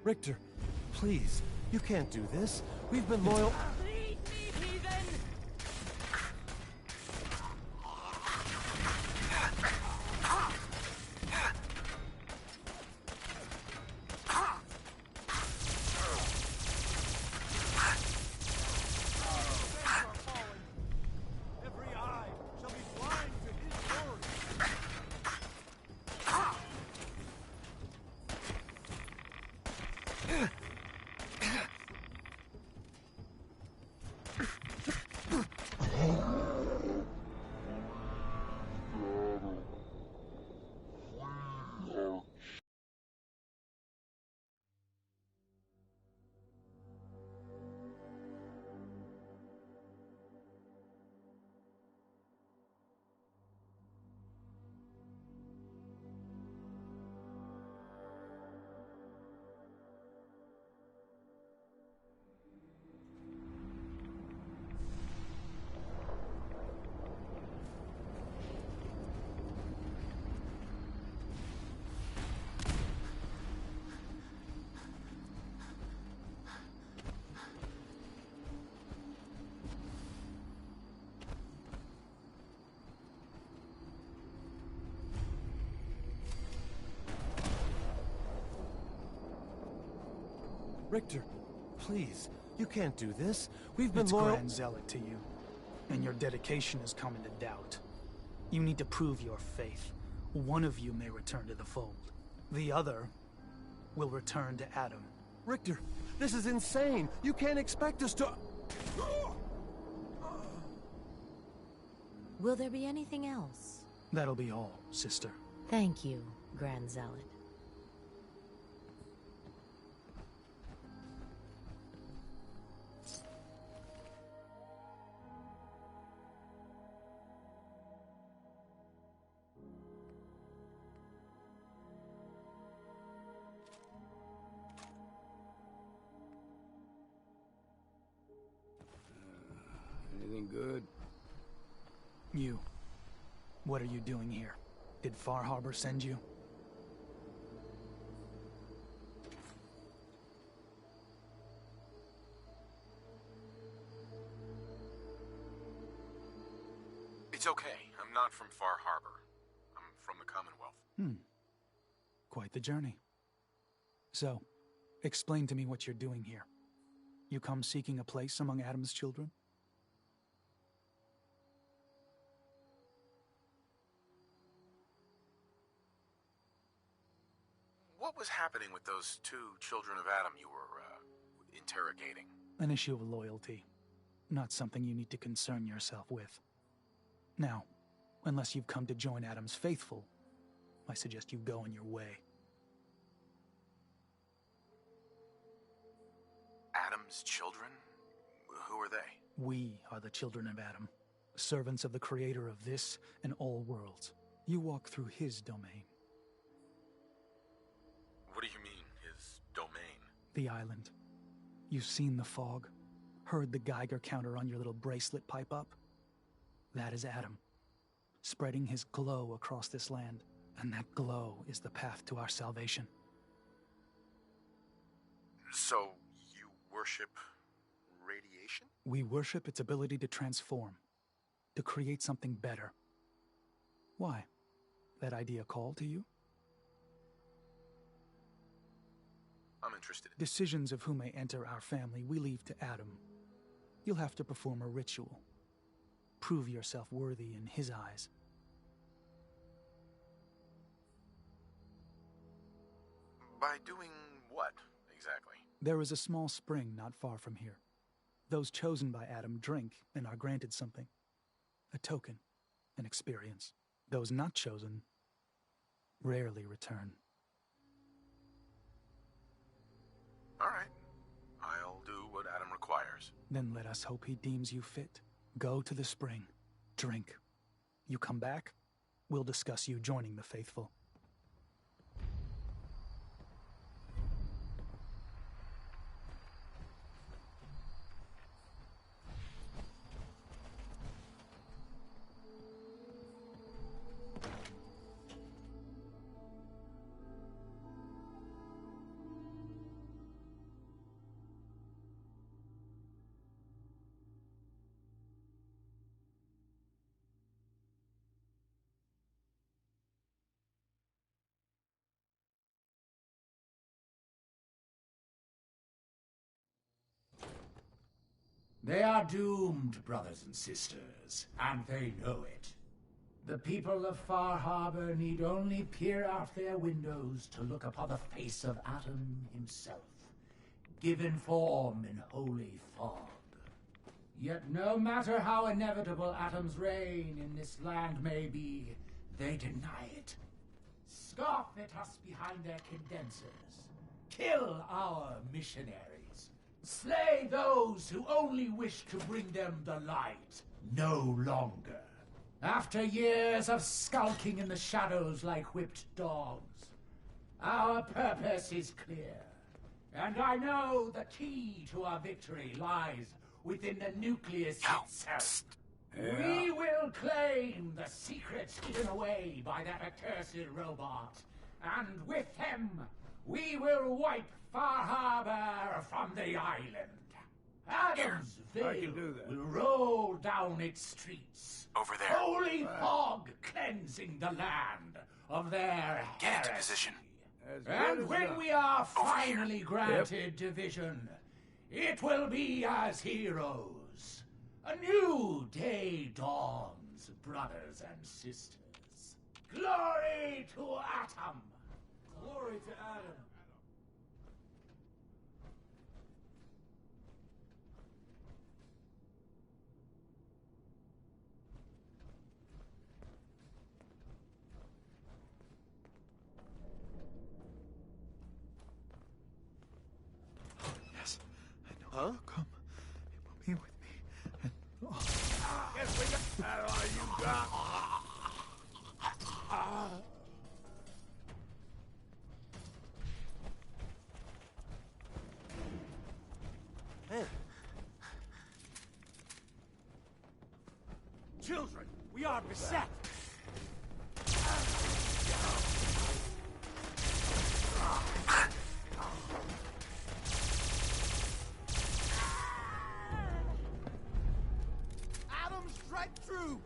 Speaker 10: Richter, please. You can't do this. We've been loyal...
Speaker 3: Lead me, heathen!
Speaker 10: Every eye shall be blind to his glory. Richter, please, you can't do this. We've been
Speaker 11: It's
Speaker 10: loyal...
Speaker 11: Grand Zealot to you, and your dedication has come into doubt. You need to prove your faith. One of you may return to the fold. The other will return to Adam.
Speaker 10: Richter, this is insane. You can't expect us to...
Speaker 3: Will there be anything else?
Speaker 11: That'll be all, sister.
Speaker 3: Thank you, Grand Zealot.
Speaker 1: Anything good?
Speaker 11: You. What are you doing here? Did Far Harbor send you?
Speaker 2: It's okay. I'm not from Far Harbor. I'm from the Commonwealth.
Speaker 11: Quite the journey. So, explain to me what you're doing here. You come seeking a place among Adam's children?
Speaker 2: What was happening with those two children of Adam you were, interrogating?
Speaker 11: An issue of loyalty. Not something you need to concern yourself with. Now, unless you've come to join Adam's faithful, I suggest you go on your way.
Speaker 2: Adam's children? Who are they?
Speaker 11: We are the children of Adam, servants of the creator of this and all worlds. You walk through his domain.
Speaker 2: What do you mean, his domain?
Speaker 11: The island. You've seen the fog, heard the Geiger counter on your little bracelet pipe up? That is Adam, spreading his glow across this land, and that glow is the path to our salvation.
Speaker 2: So, you worship radiation?
Speaker 11: We worship its ability to transform, to create something better. Why? That idea call to you?
Speaker 2: I'm interested.
Speaker 11: Decisions of who may enter our family we leave to Adam. You'll have to perform a ritual. Prove yourself worthy in his eyes.
Speaker 2: By doing what, exactly?
Speaker 11: There is a small spring not far from here. Those chosen by Adam drink and are granted something. A token, an experience. Those not chosen rarely return.
Speaker 2: All right. I'll do what Adam requires.
Speaker 11: Then let us hope he deems you fit. Go to the spring. Drink. You come back, we'll discuss you joining the faithful.
Speaker 12: They are doomed, brothers and sisters, and they know it. The people of Far Harbor need only peer out their windows to look upon the face of Atom himself, given form in holy fog. Yet no matter how inevitable Atom's reign in this land may be, they deny it. Scoff at us behind their condensers. Kill our missionaries. Slay those who only wish to bring them the light. No longer. After years of skulking in the shadows like whipped dogs, our purpose is clear. And I know the key to our victory lies within the nucleus itself.
Speaker 1: Yeah.
Speaker 12: We will claim the secrets hidden away by that accursed robot. And with them, we will wipe Far Harbor from the island. Adam's Veil will roll down its streets.
Speaker 2: Over there.
Speaker 12: Holy fog cleansing the land of their
Speaker 2: Get into
Speaker 12: heresy.
Speaker 2: position.
Speaker 12: And when we are finally granted division, it will be as heroes. A new day dawns, brothers and sisters. Glory to Atom! Glory to Adam!
Speaker 7: Yes, I know.
Speaker 10: Huh?
Speaker 7: Come. It will be with me. And
Speaker 1: Guess we got that all you got.
Speaker 10: Man.
Speaker 8: Children, we are beset!
Speaker 1: Adam, strike true.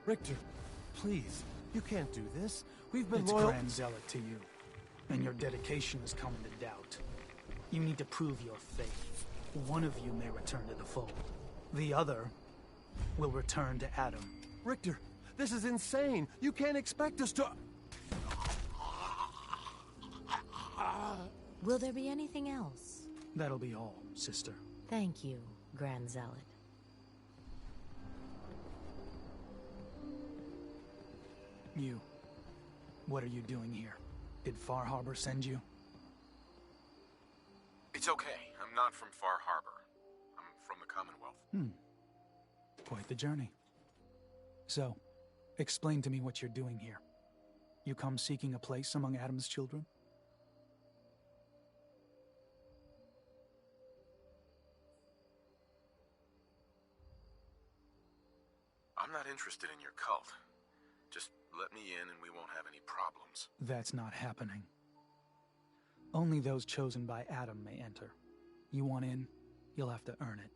Speaker 10: Richter, please. You can't do this. We've been
Speaker 11: It's
Speaker 10: loyal.
Speaker 11: Grand Zealot to you, and your dedication has come into doubt. You need to prove your faith. One of you may return to the fold. The other will return to Adam.
Speaker 10: Richter, this is insane. You can't expect us to...
Speaker 3: Will there be anything else?
Speaker 11: That'll be all, sister.
Speaker 3: Thank you, Grand Zealot.
Speaker 11: You. What are you doing here? Did Far Harbor send you?
Speaker 2: It's okay. I'm not from Far Harbor. I'm from the Commonwealth.
Speaker 11: Quite the journey. So, explain to me what you're doing here. You come seeking a place among Adam's children?
Speaker 2: I'm not interested in your cult. Just let me in and we won't have any problems.
Speaker 11: That's not happening. Only those chosen by Adam may enter. You want in, you'll have to earn it.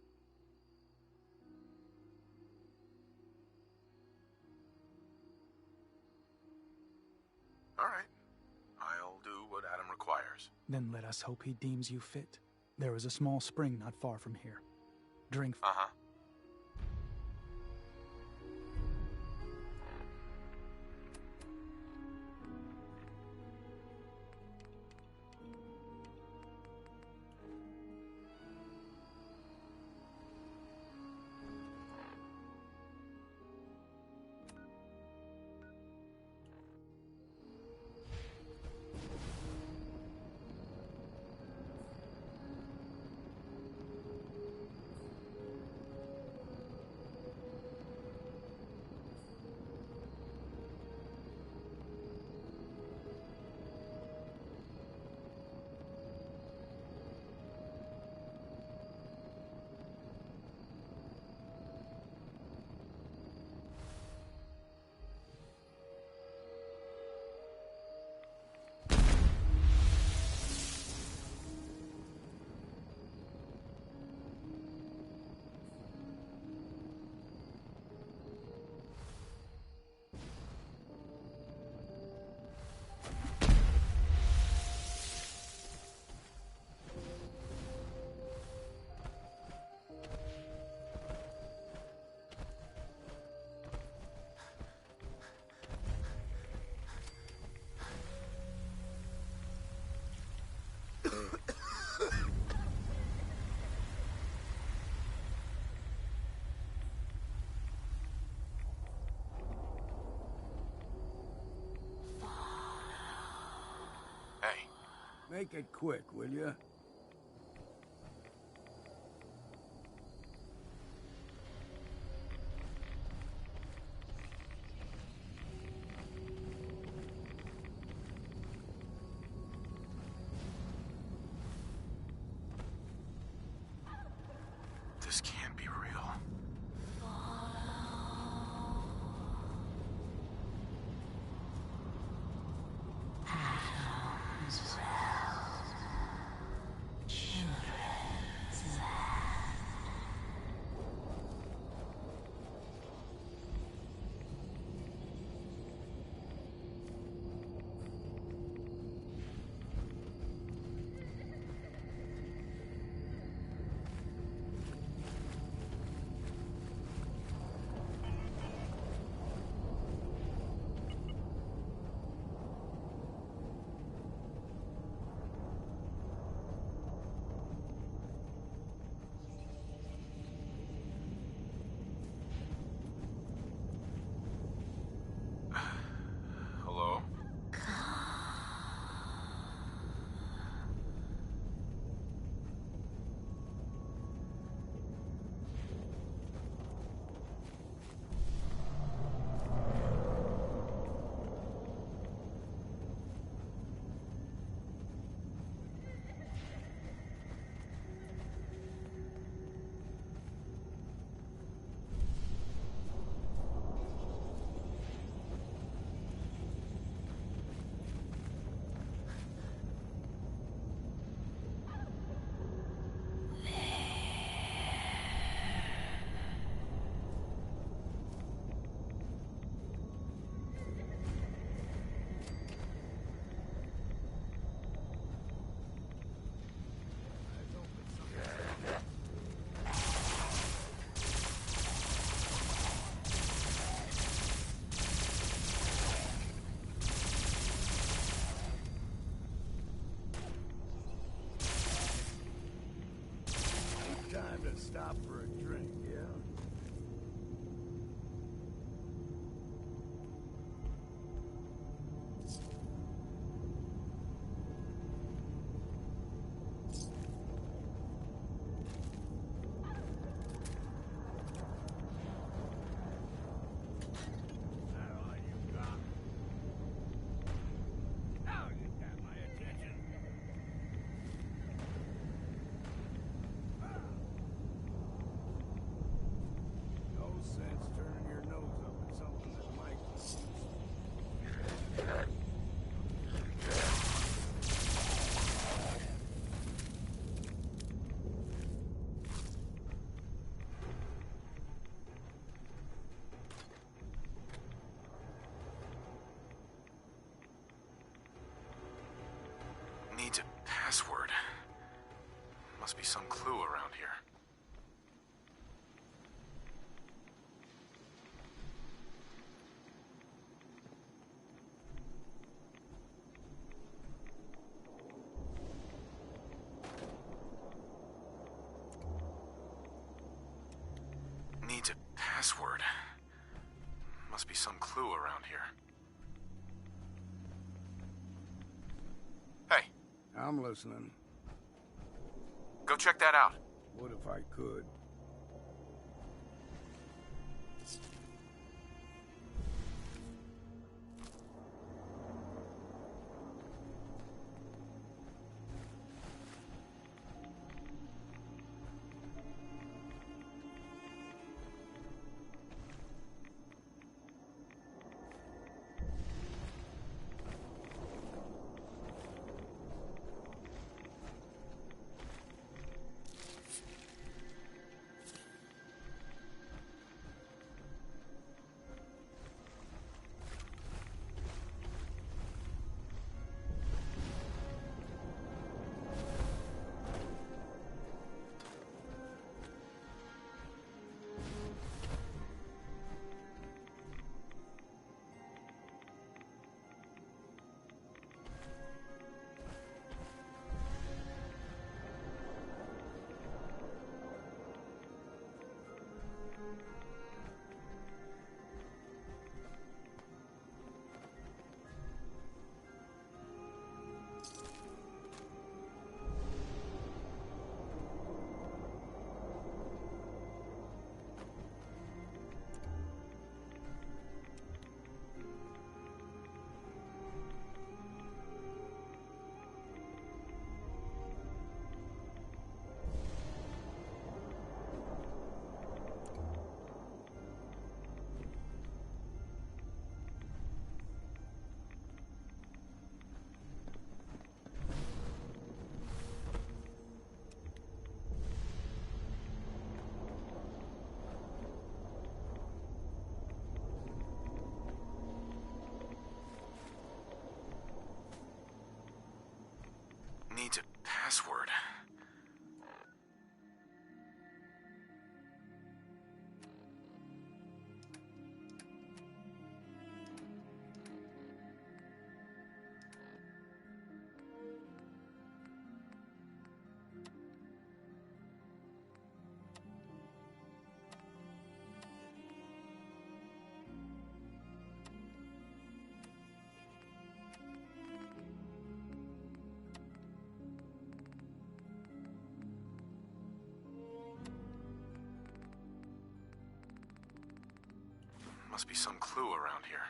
Speaker 2: All right. I'll do what Adam requires.
Speaker 11: Then let us hope he deems you fit. There is a small spring not far from here. Drink.
Speaker 2: Uh-huh. Hey.
Speaker 1: Make it quick, will you?
Speaker 2: This can't be real. Hello?
Speaker 1: Time to stop for a drink, yeah?
Speaker 2: Needs a password. Must be some clue around here. Needs a password. Must be some clue around here. Hey.
Speaker 1: I'm listening.
Speaker 2: Go check that out.
Speaker 1: What if I could?
Speaker 2: Needs a password. Must be some clue around here.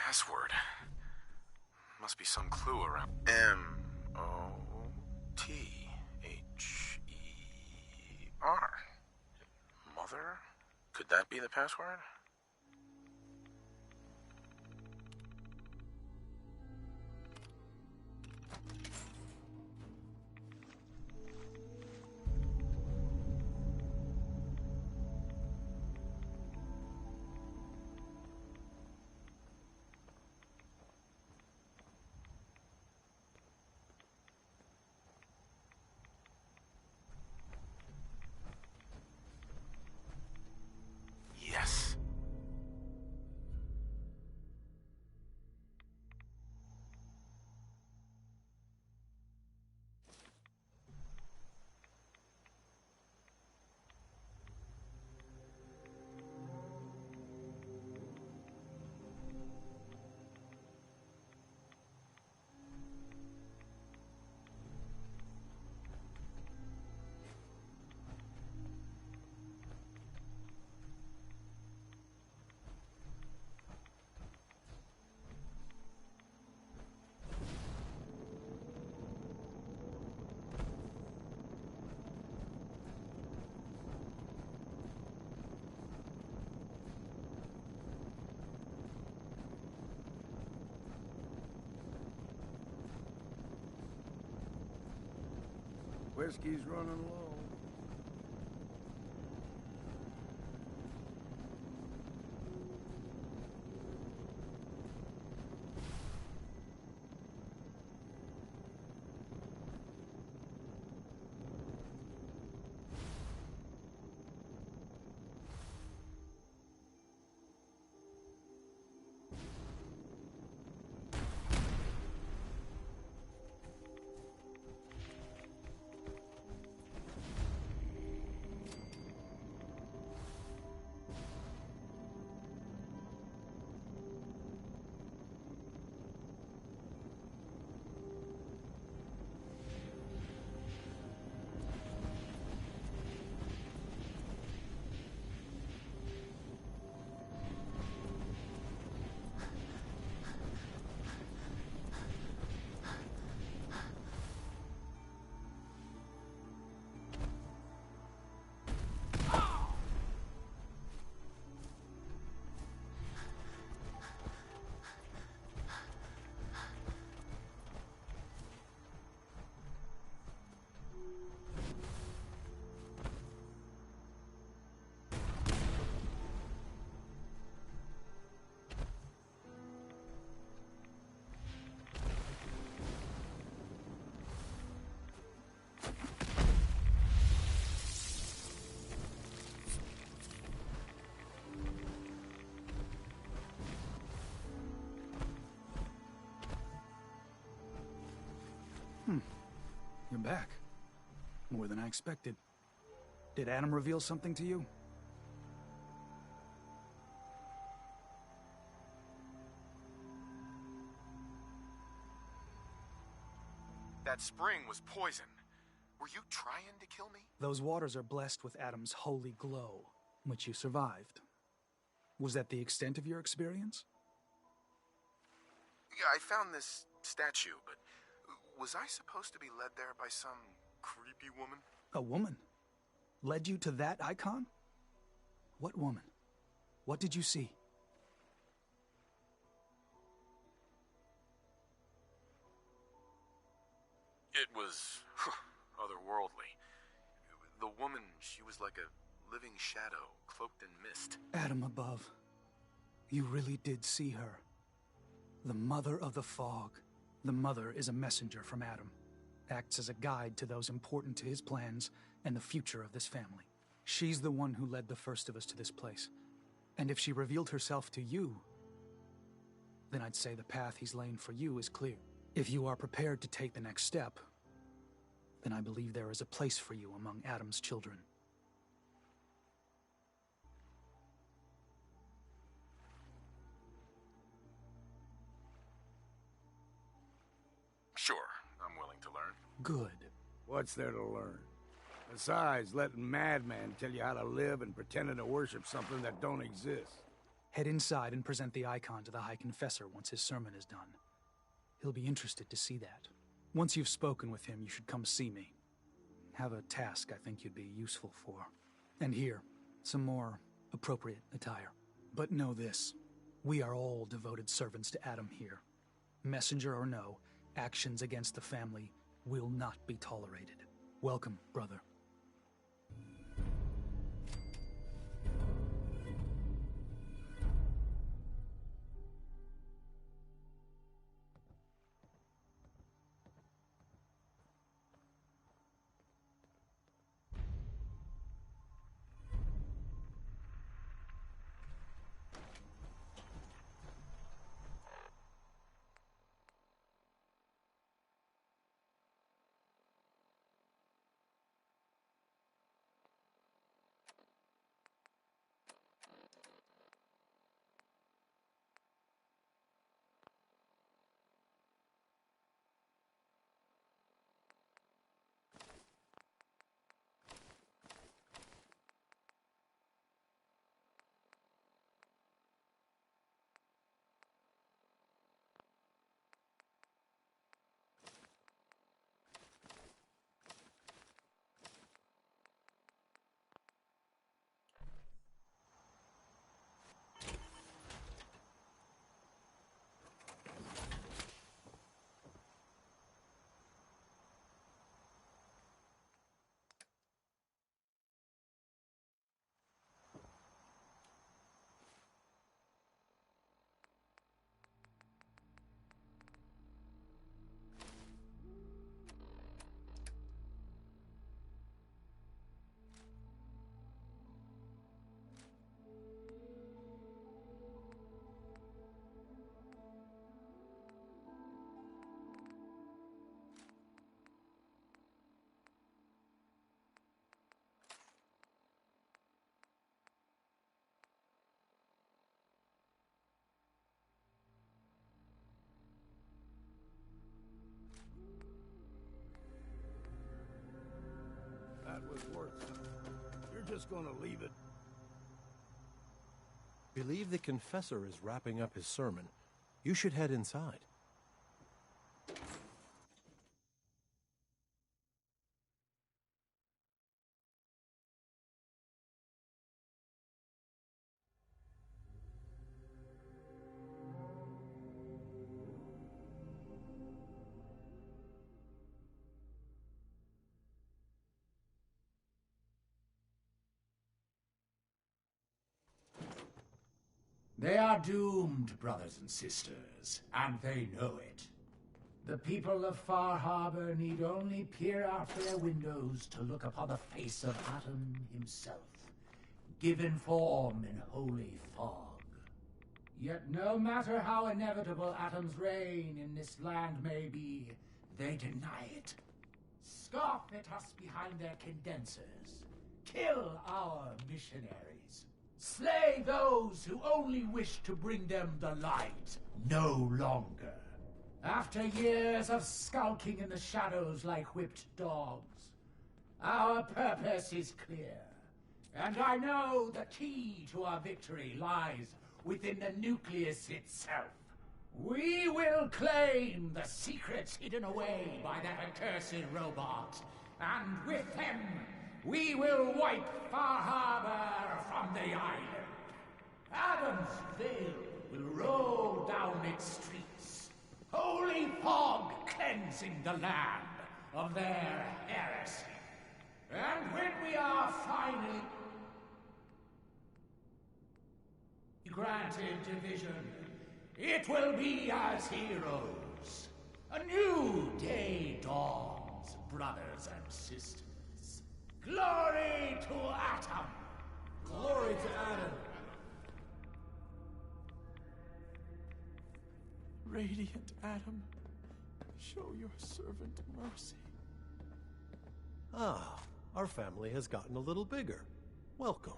Speaker 2: password. Must be some clue around. M-O-T-H-E-R. Mother? Could that be the password? Yes.
Speaker 1: Whiskey's running low.
Speaker 11: You're back. More than I expected. Did Adam reveal something to you?
Speaker 2: That spring was poison. Were you trying to kill me?
Speaker 11: Those waters are blessed with Adam's holy glow, which you survived. Was that the extent of your experience?
Speaker 2: Yeah, I found this statue, but was I supposed to be led there by some creepy woman?
Speaker 11: A woman? Led you to that icon? What woman? What did you see?
Speaker 2: It was otherworldly. The woman, she was like a living shadow, cloaked in mist.
Speaker 11: Adam above. You really did see her. The Mother of the Fog. The Mother is a messenger from Adam. Acts as a guide to those important to his plans and the future of this family. She's the one who led the first of us to this place. And if she revealed herself to you, then I'd say the path he's laying for you is clear. If you are prepared to take the next step, then I believe there is a place for you among Adam's children.
Speaker 2: Sure, I'm willing to learn.
Speaker 11: Good.
Speaker 1: What's there to learn? Besides letting madmen tell you how to live and pretending to worship something that don't exist.
Speaker 11: Head inside and present the icon to the High Confessor once his sermon is done. He'll be interested to see that. Once you've spoken with him, you should come see me. Have a task I think you'd be useful for. And here, some more appropriate attire. But know this, we are all devoted servants to Adam here. Messenger or no, actions against the family will not be tolerated. Welcome, brother.
Speaker 1: That was worth it. You're just gonna leave it?
Speaker 10: Believe the confessor is wrapping up his sermon. You should head inside.
Speaker 12: They are doomed, brothers and sisters, and they know it. The people of Far Harbor need only peer out their windows to look upon the face of Atom himself, given form in holy fog. Yet no matter how inevitable Atom's reign in this land may be, they deny it. Scoff at us behind their condensers. Kill our missionaries. Slay those who only wish to bring them the light no longer. After years of skulking in the shadows like whipped dogs, our purpose is clear. And I know the key to our victory lies within the nucleus itself. We will claim the secrets hidden away by that accursed robot, and with them, we will wipe Far Harbor from the island. Adam's veil will roll down its streets, holy fog cleansing the land of their heresy. And when we are finally granted division, it will be as heroes. A new day dawns, brothers and sisters. Glory to Atom!
Speaker 10: Glory to Adam!
Speaker 8: Radiant Adam, show your servant mercy.
Speaker 10: Ah, our family has gotten a little bigger. Welcome.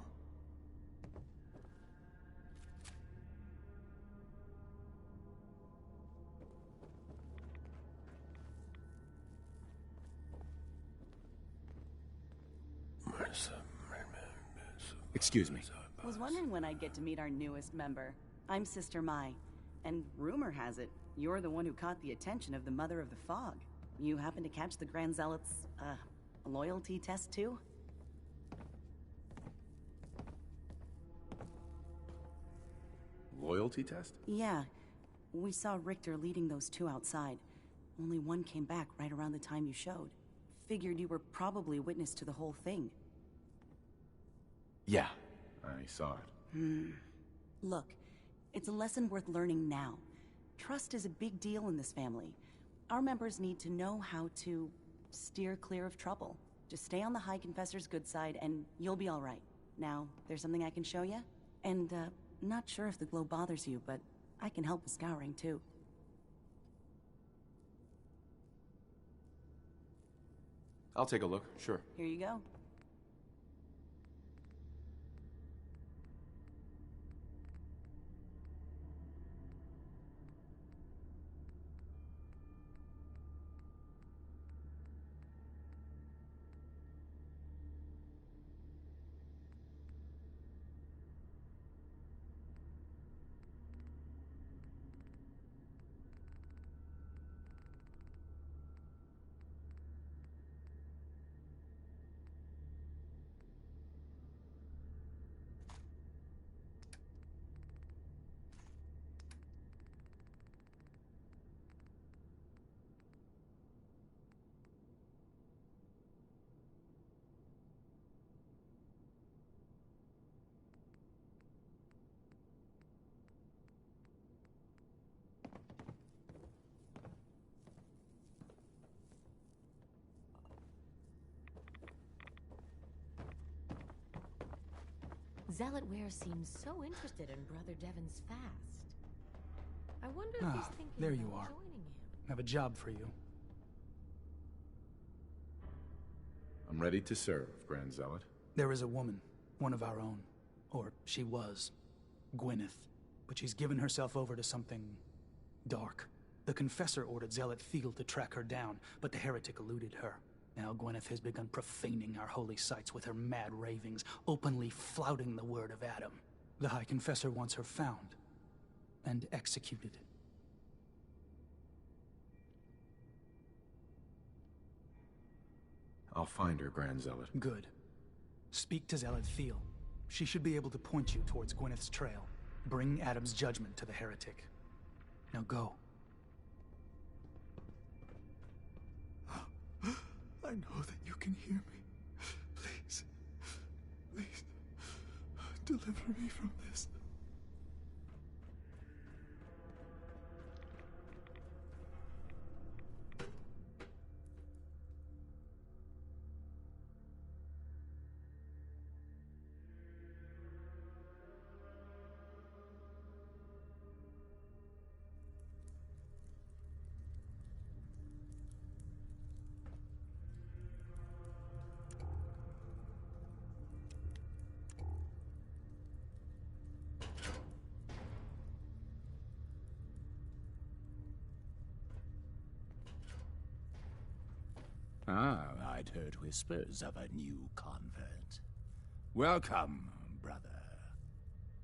Speaker 13: Excuse me. was wondering when I'd get to meet our newest member. I'm Sister Mai, and rumor has it, you're the one who caught the attention of the Mother of the Fog. You happen to catch the Grand Zealot's, loyalty test too?
Speaker 2: Loyalty test?
Speaker 13: Yeah. We saw Richter leading those two outside. Only one came back right around the time you showed. Figured you were probably witness to the whole thing.
Speaker 2: Yeah, I saw it.
Speaker 13: Look, it's a lesson worth learning now. Trust is a big deal in this family. Our members need to know how to steer clear of trouble. Just stay on the High Confessor's good side and you'll be all right. Now, there's something I can show you? And, not sure if the glow bothers you, but I can help with scouring too.
Speaker 2: I'll take a look, sure.
Speaker 13: Here you go.
Speaker 3: Zealot Ware seems so interested in Brother Devon's fast. I wonder if he's thinking
Speaker 11: there
Speaker 3: about
Speaker 11: you are.
Speaker 3: joining him.
Speaker 11: I have a job for you.
Speaker 2: I'm ready to serve, Grand Zealot.
Speaker 11: There is a woman, one of our own. Or she was. Gwyneth. But she's given herself over to something dark. The Confessor ordered Zealot Field to track her down, but the heretic eluded her. Now Gwyneth has begun profaning our holy sites with her mad ravings, openly flouting the word of Adam. The High Confessor wants her found and executed.
Speaker 2: I'll find her, Grand Zealot.
Speaker 11: Good. Speak to Zealot Thiel. She should be able to point you towards Gwyneth's trail. Bring Adam's judgment to the heretic. Now go.
Speaker 8: I know that you can hear me. Please, please, deliver me from this.
Speaker 12: I'd heard whispers of a new convert. Welcome, brother.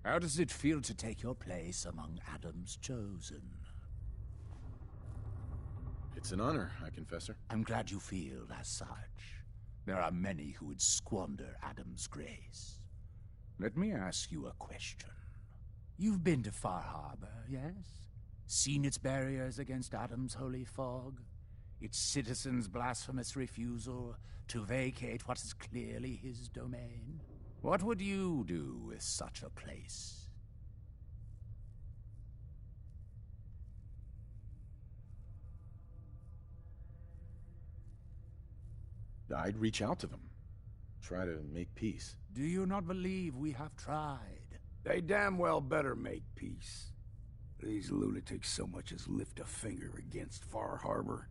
Speaker 12: How does it feel to take your place among Adam's chosen?
Speaker 2: It's an honor, High Confessor.
Speaker 12: I'm glad you feel as such. There are many who would squander Adam's grace. Let me ask you a question. You've been to Far Harbor, yes? Seen its barriers against Adam's holy fog? Its citizens' blasphemous refusal to vacate what is clearly his domain? What would you do with such a place?
Speaker 2: I'd reach out to them. Try to make peace.
Speaker 12: Do you not believe we have tried?
Speaker 1: They damn well better make peace. These lunatics so much as lift a finger against Far Harbor.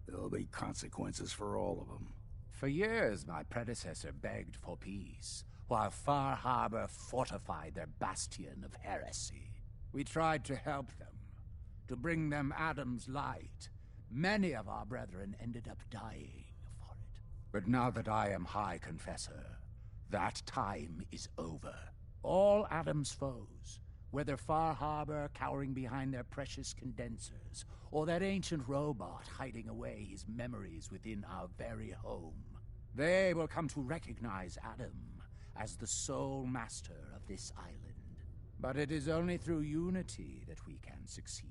Speaker 1: There'll be consequences for all of them.
Speaker 12: For years, my predecessor begged for peace, while Far Harbor fortified their bastion of heresy. We tried to help them, to bring them Adam's light. Many of our brethren ended up dying for it. But now that I am High Confessor, that time is over. All Adam's foes, whether Far Harbor cowering behind their precious condensers, or that ancient robot hiding away his memories within our very home, they will come to recognize Adam as the sole master of this island. But it is only through unity that we can succeed.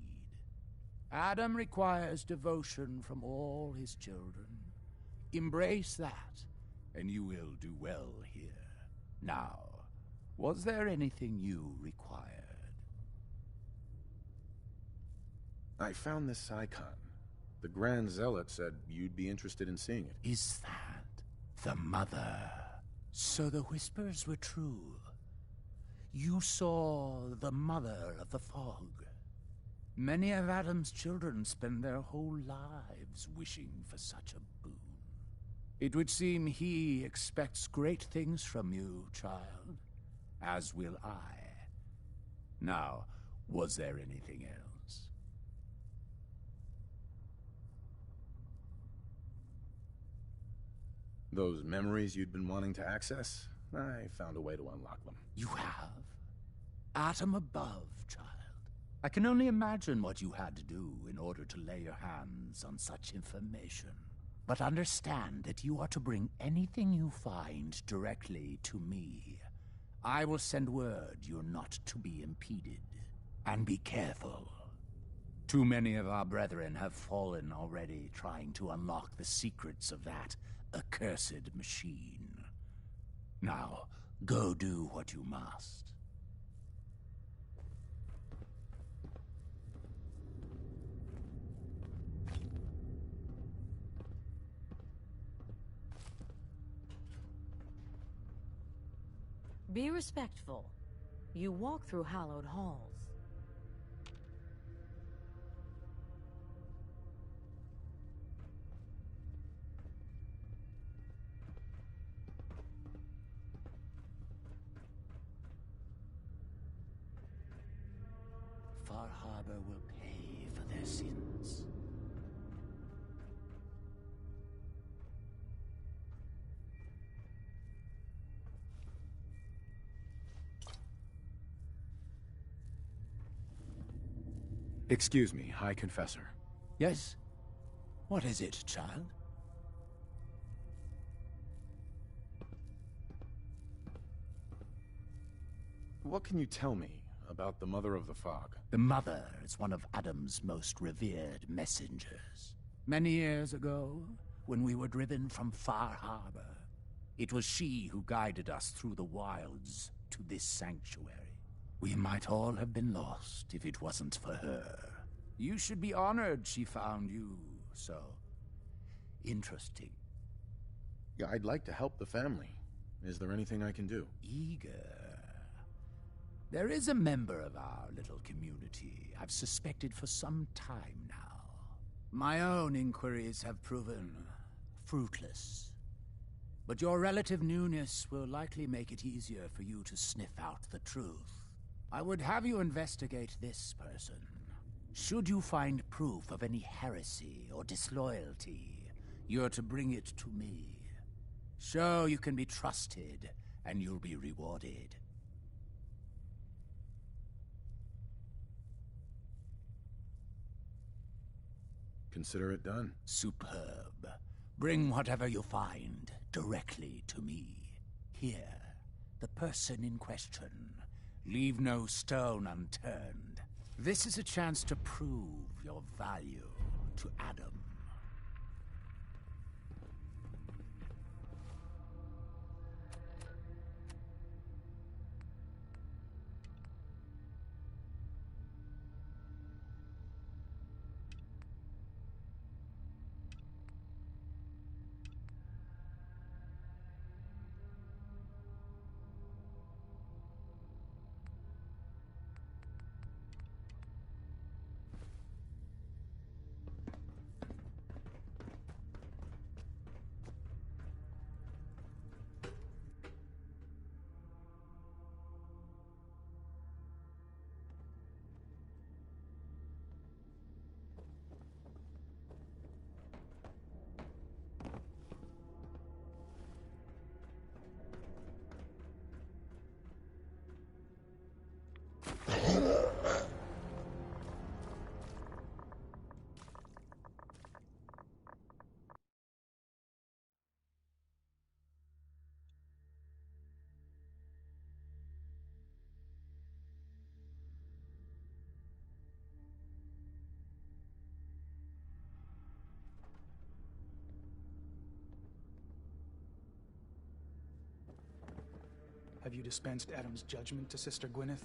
Speaker 12: Adam requires devotion from all his children. Embrace that, and you will do well here. Now, was there anything you required?
Speaker 2: I found this icon. The Grand Zealot said you'd be interested in seeing it.
Speaker 12: Is that the Mother? So the whispers were true. You saw the Mother of the Fog. Many of Adam's children spend their whole lives wishing for such a boon. It would seem he expects great things from you, child, as will I. Now, was there anything else?
Speaker 2: Those memories you'd been wanting to access? I found a way to unlock them.
Speaker 12: You have? Atom above, child. I can only imagine what you had to do in order to lay your hands on such information. But understand that you are to bring anything you find directly to me. I will send word you're not to be impeded. And be careful. Too many of our brethren have fallen already trying to unlock the secrets of that accursed machine. Now, go do what you must.
Speaker 3: Be respectful. You walk through hallowed halls.
Speaker 12: Far Harbor will pay for their sins.
Speaker 2: Excuse me, High Confessor.
Speaker 12: Yes? What is it, child?
Speaker 2: What can you tell me about the Mother of the Fog?
Speaker 12: The Mother is one of Adam's most revered messengers. Many years ago, when we were driven from Far Harbor, it was she who guided us through the wilds to this sanctuary. We might all have been lost if it wasn't for her. You should be honored she found you so interesting.
Speaker 2: Yeah, I'd like to help the family. Is there anything I can do?
Speaker 12: Eager. There is a member of our little community I've suspected for some time now. My own inquiries have proven fruitless. But your relative newness will likely make it easier for you to sniff out the truth. I would have you investigate this person. Should you find proof of any heresy or disloyalty, you're to bring it to me. Show you can be trusted, and you'll be rewarded.
Speaker 2: Consider it done.
Speaker 12: Superb. Bring whatever you find directly to me. Here, the person in question. Leave no stone unturned. This is a chance to prove your value to Adam.
Speaker 11: you dispensed Adam's judgment to Sister Gwyneth?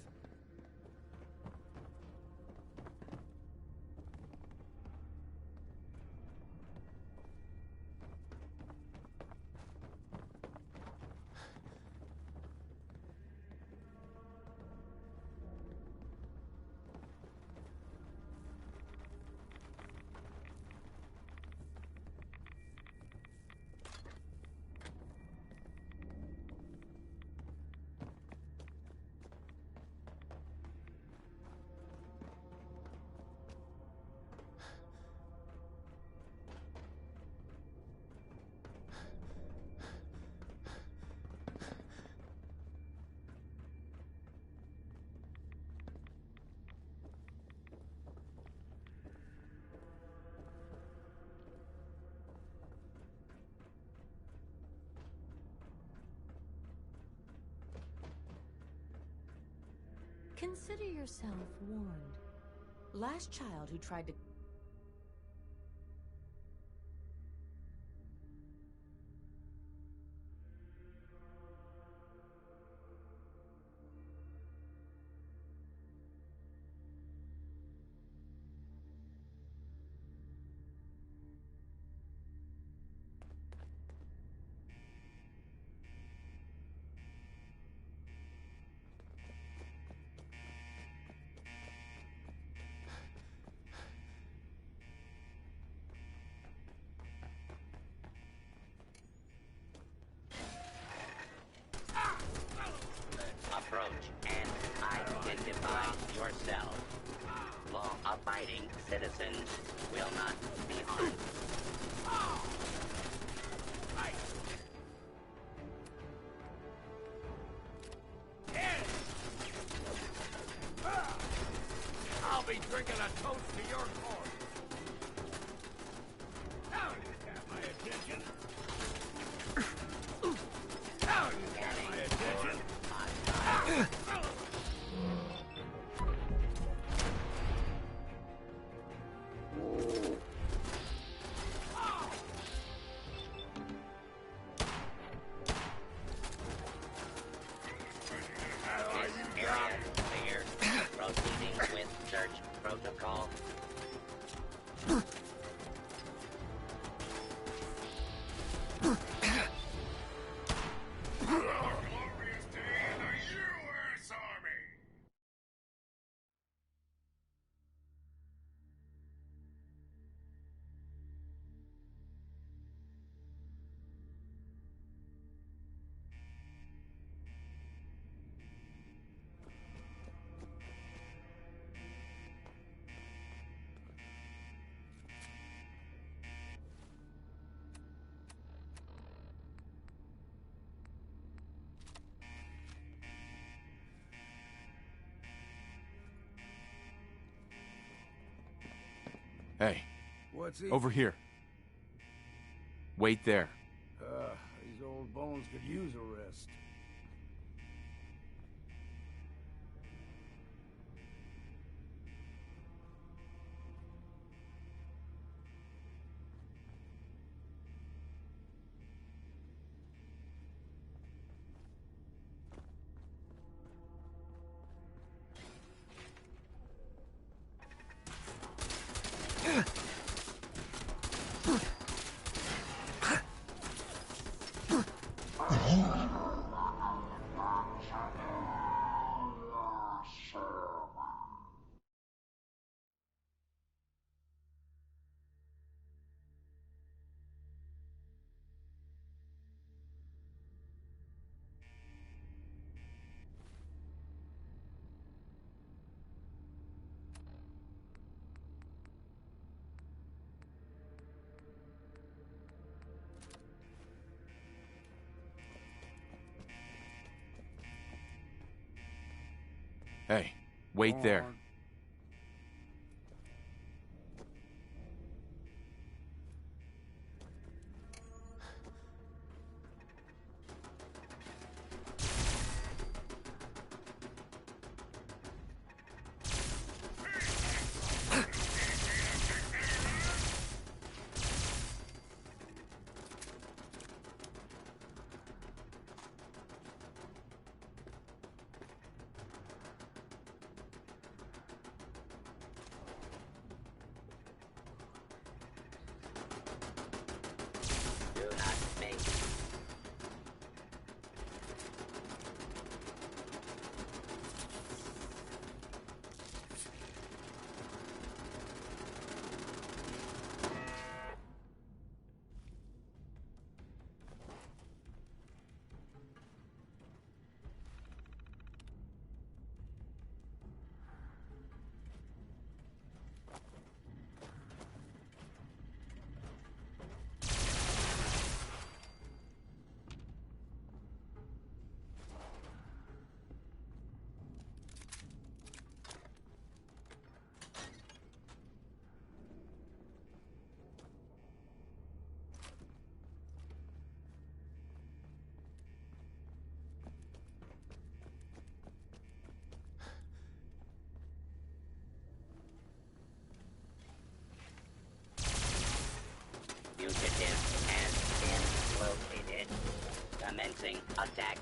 Speaker 3: Consider yourself warned. Last child who tried to...
Speaker 14: Approach and identify yourself. Law-abiding citizens will not be harmed.
Speaker 15: I'll be drinking a toast to your cause. Now you have my attention. Now you have my attention.
Speaker 14: This area clear. Proceeding with search protocol.
Speaker 15: Glorious day in the U.S. Army.
Speaker 2: Hey,
Speaker 1: What's he?
Speaker 2: over here. Wait there.
Speaker 1: These old bones could use a rest.
Speaker 2: Hey, wait there.
Speaker 14: Fugitive has been located. Commencing attack.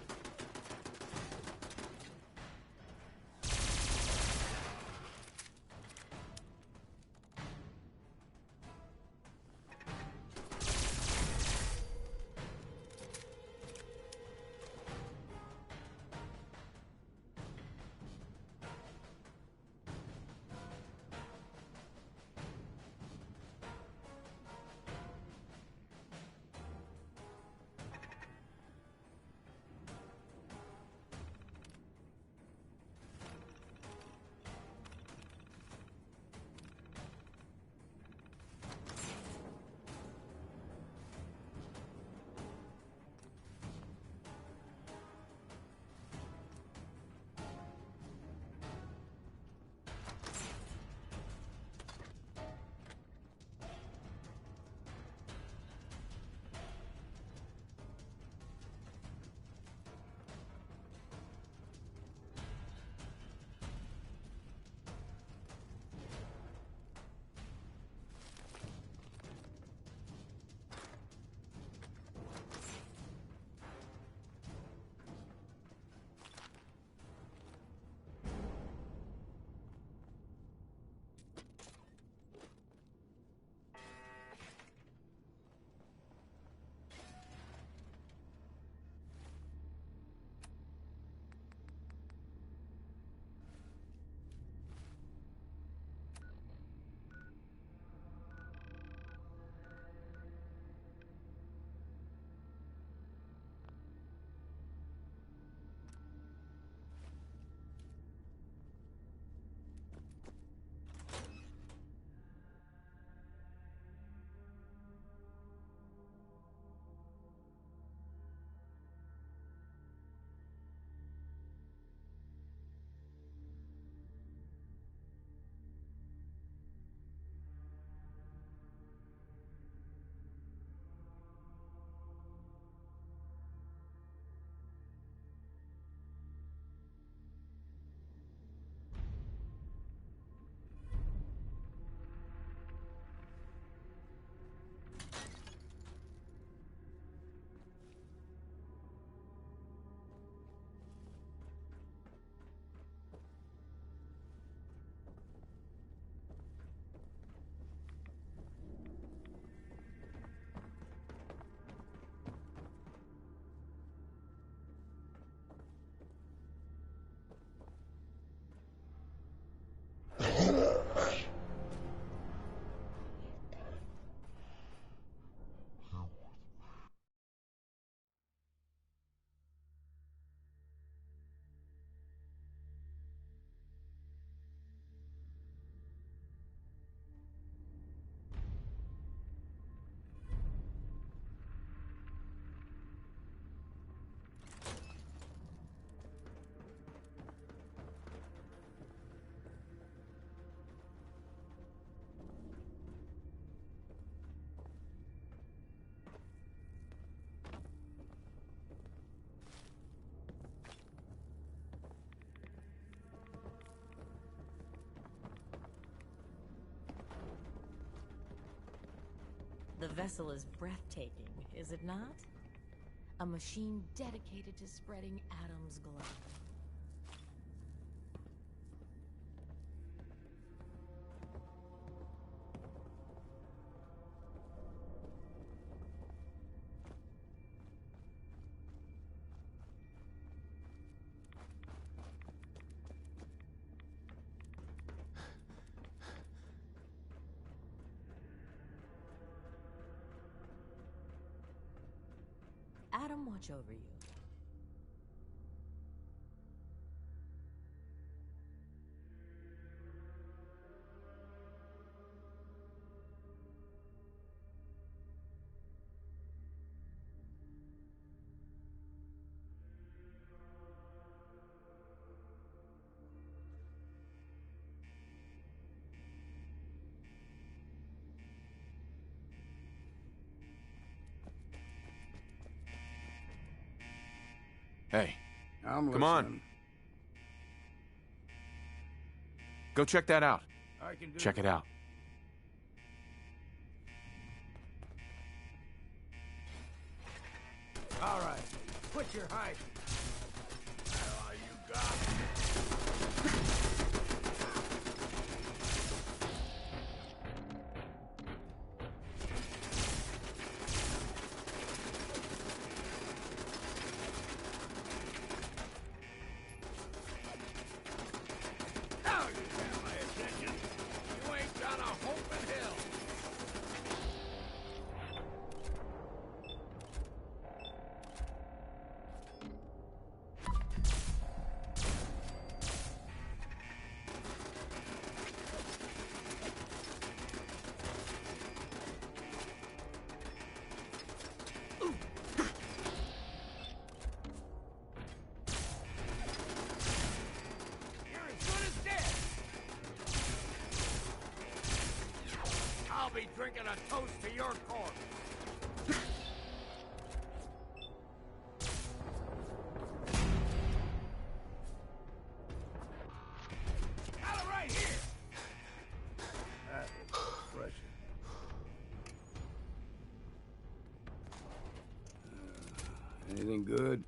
Speaker 3: The vessel is breathtaking, is it not? A machine dedicated to spreading Adam's glow. Adam watch over you.
Speaker 2: Hey,
Speaker 1: I'm
Speaker 2: come on.
Speaker 1: listening.
Speaker 2: Go check that out.
Speaker 1: I can do
Speaker 2: Check it
Speaker 1: that.
Speaker 2: out.
Speaker 15: you're hiding. Hell, you got Now you have my attention. You ain't got a hope in hell. You're as good as dead. I'll be drinking a toast to your corpse. Got it right here. That is refreshing. Anything good?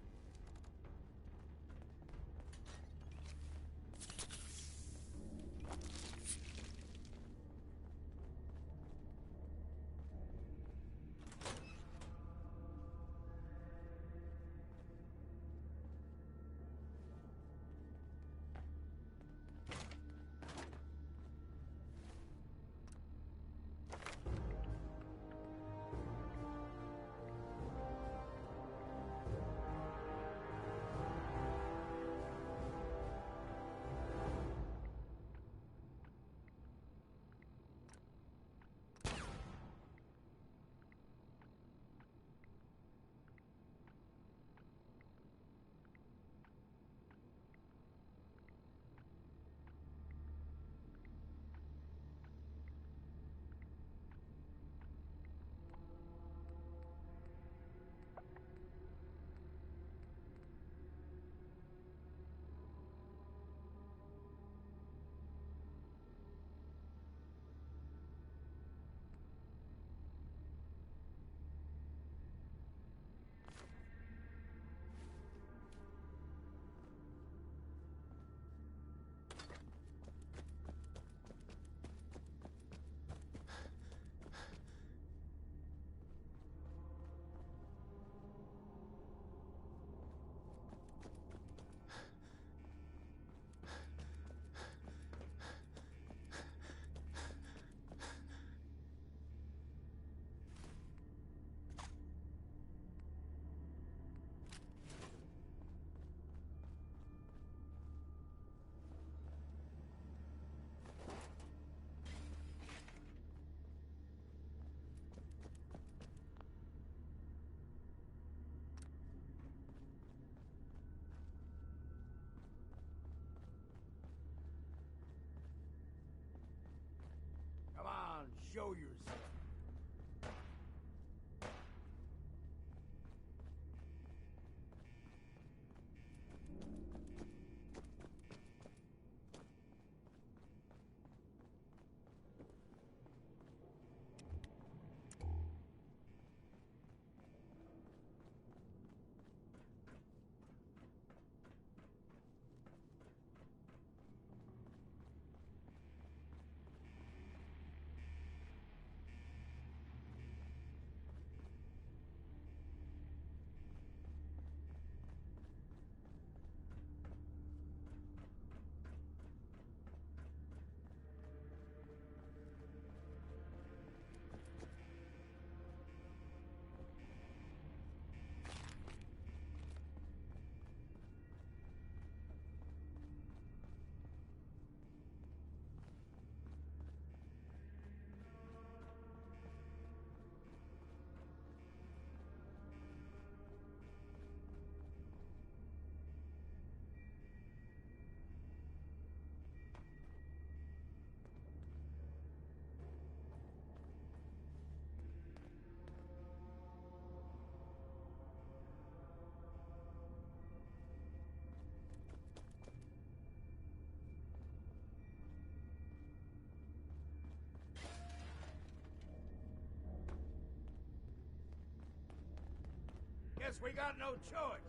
Speaker 15: Guess we got no choice.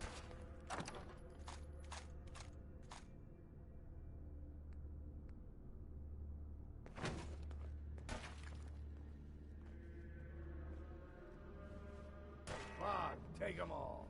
Speaker 15: Fog, take them all.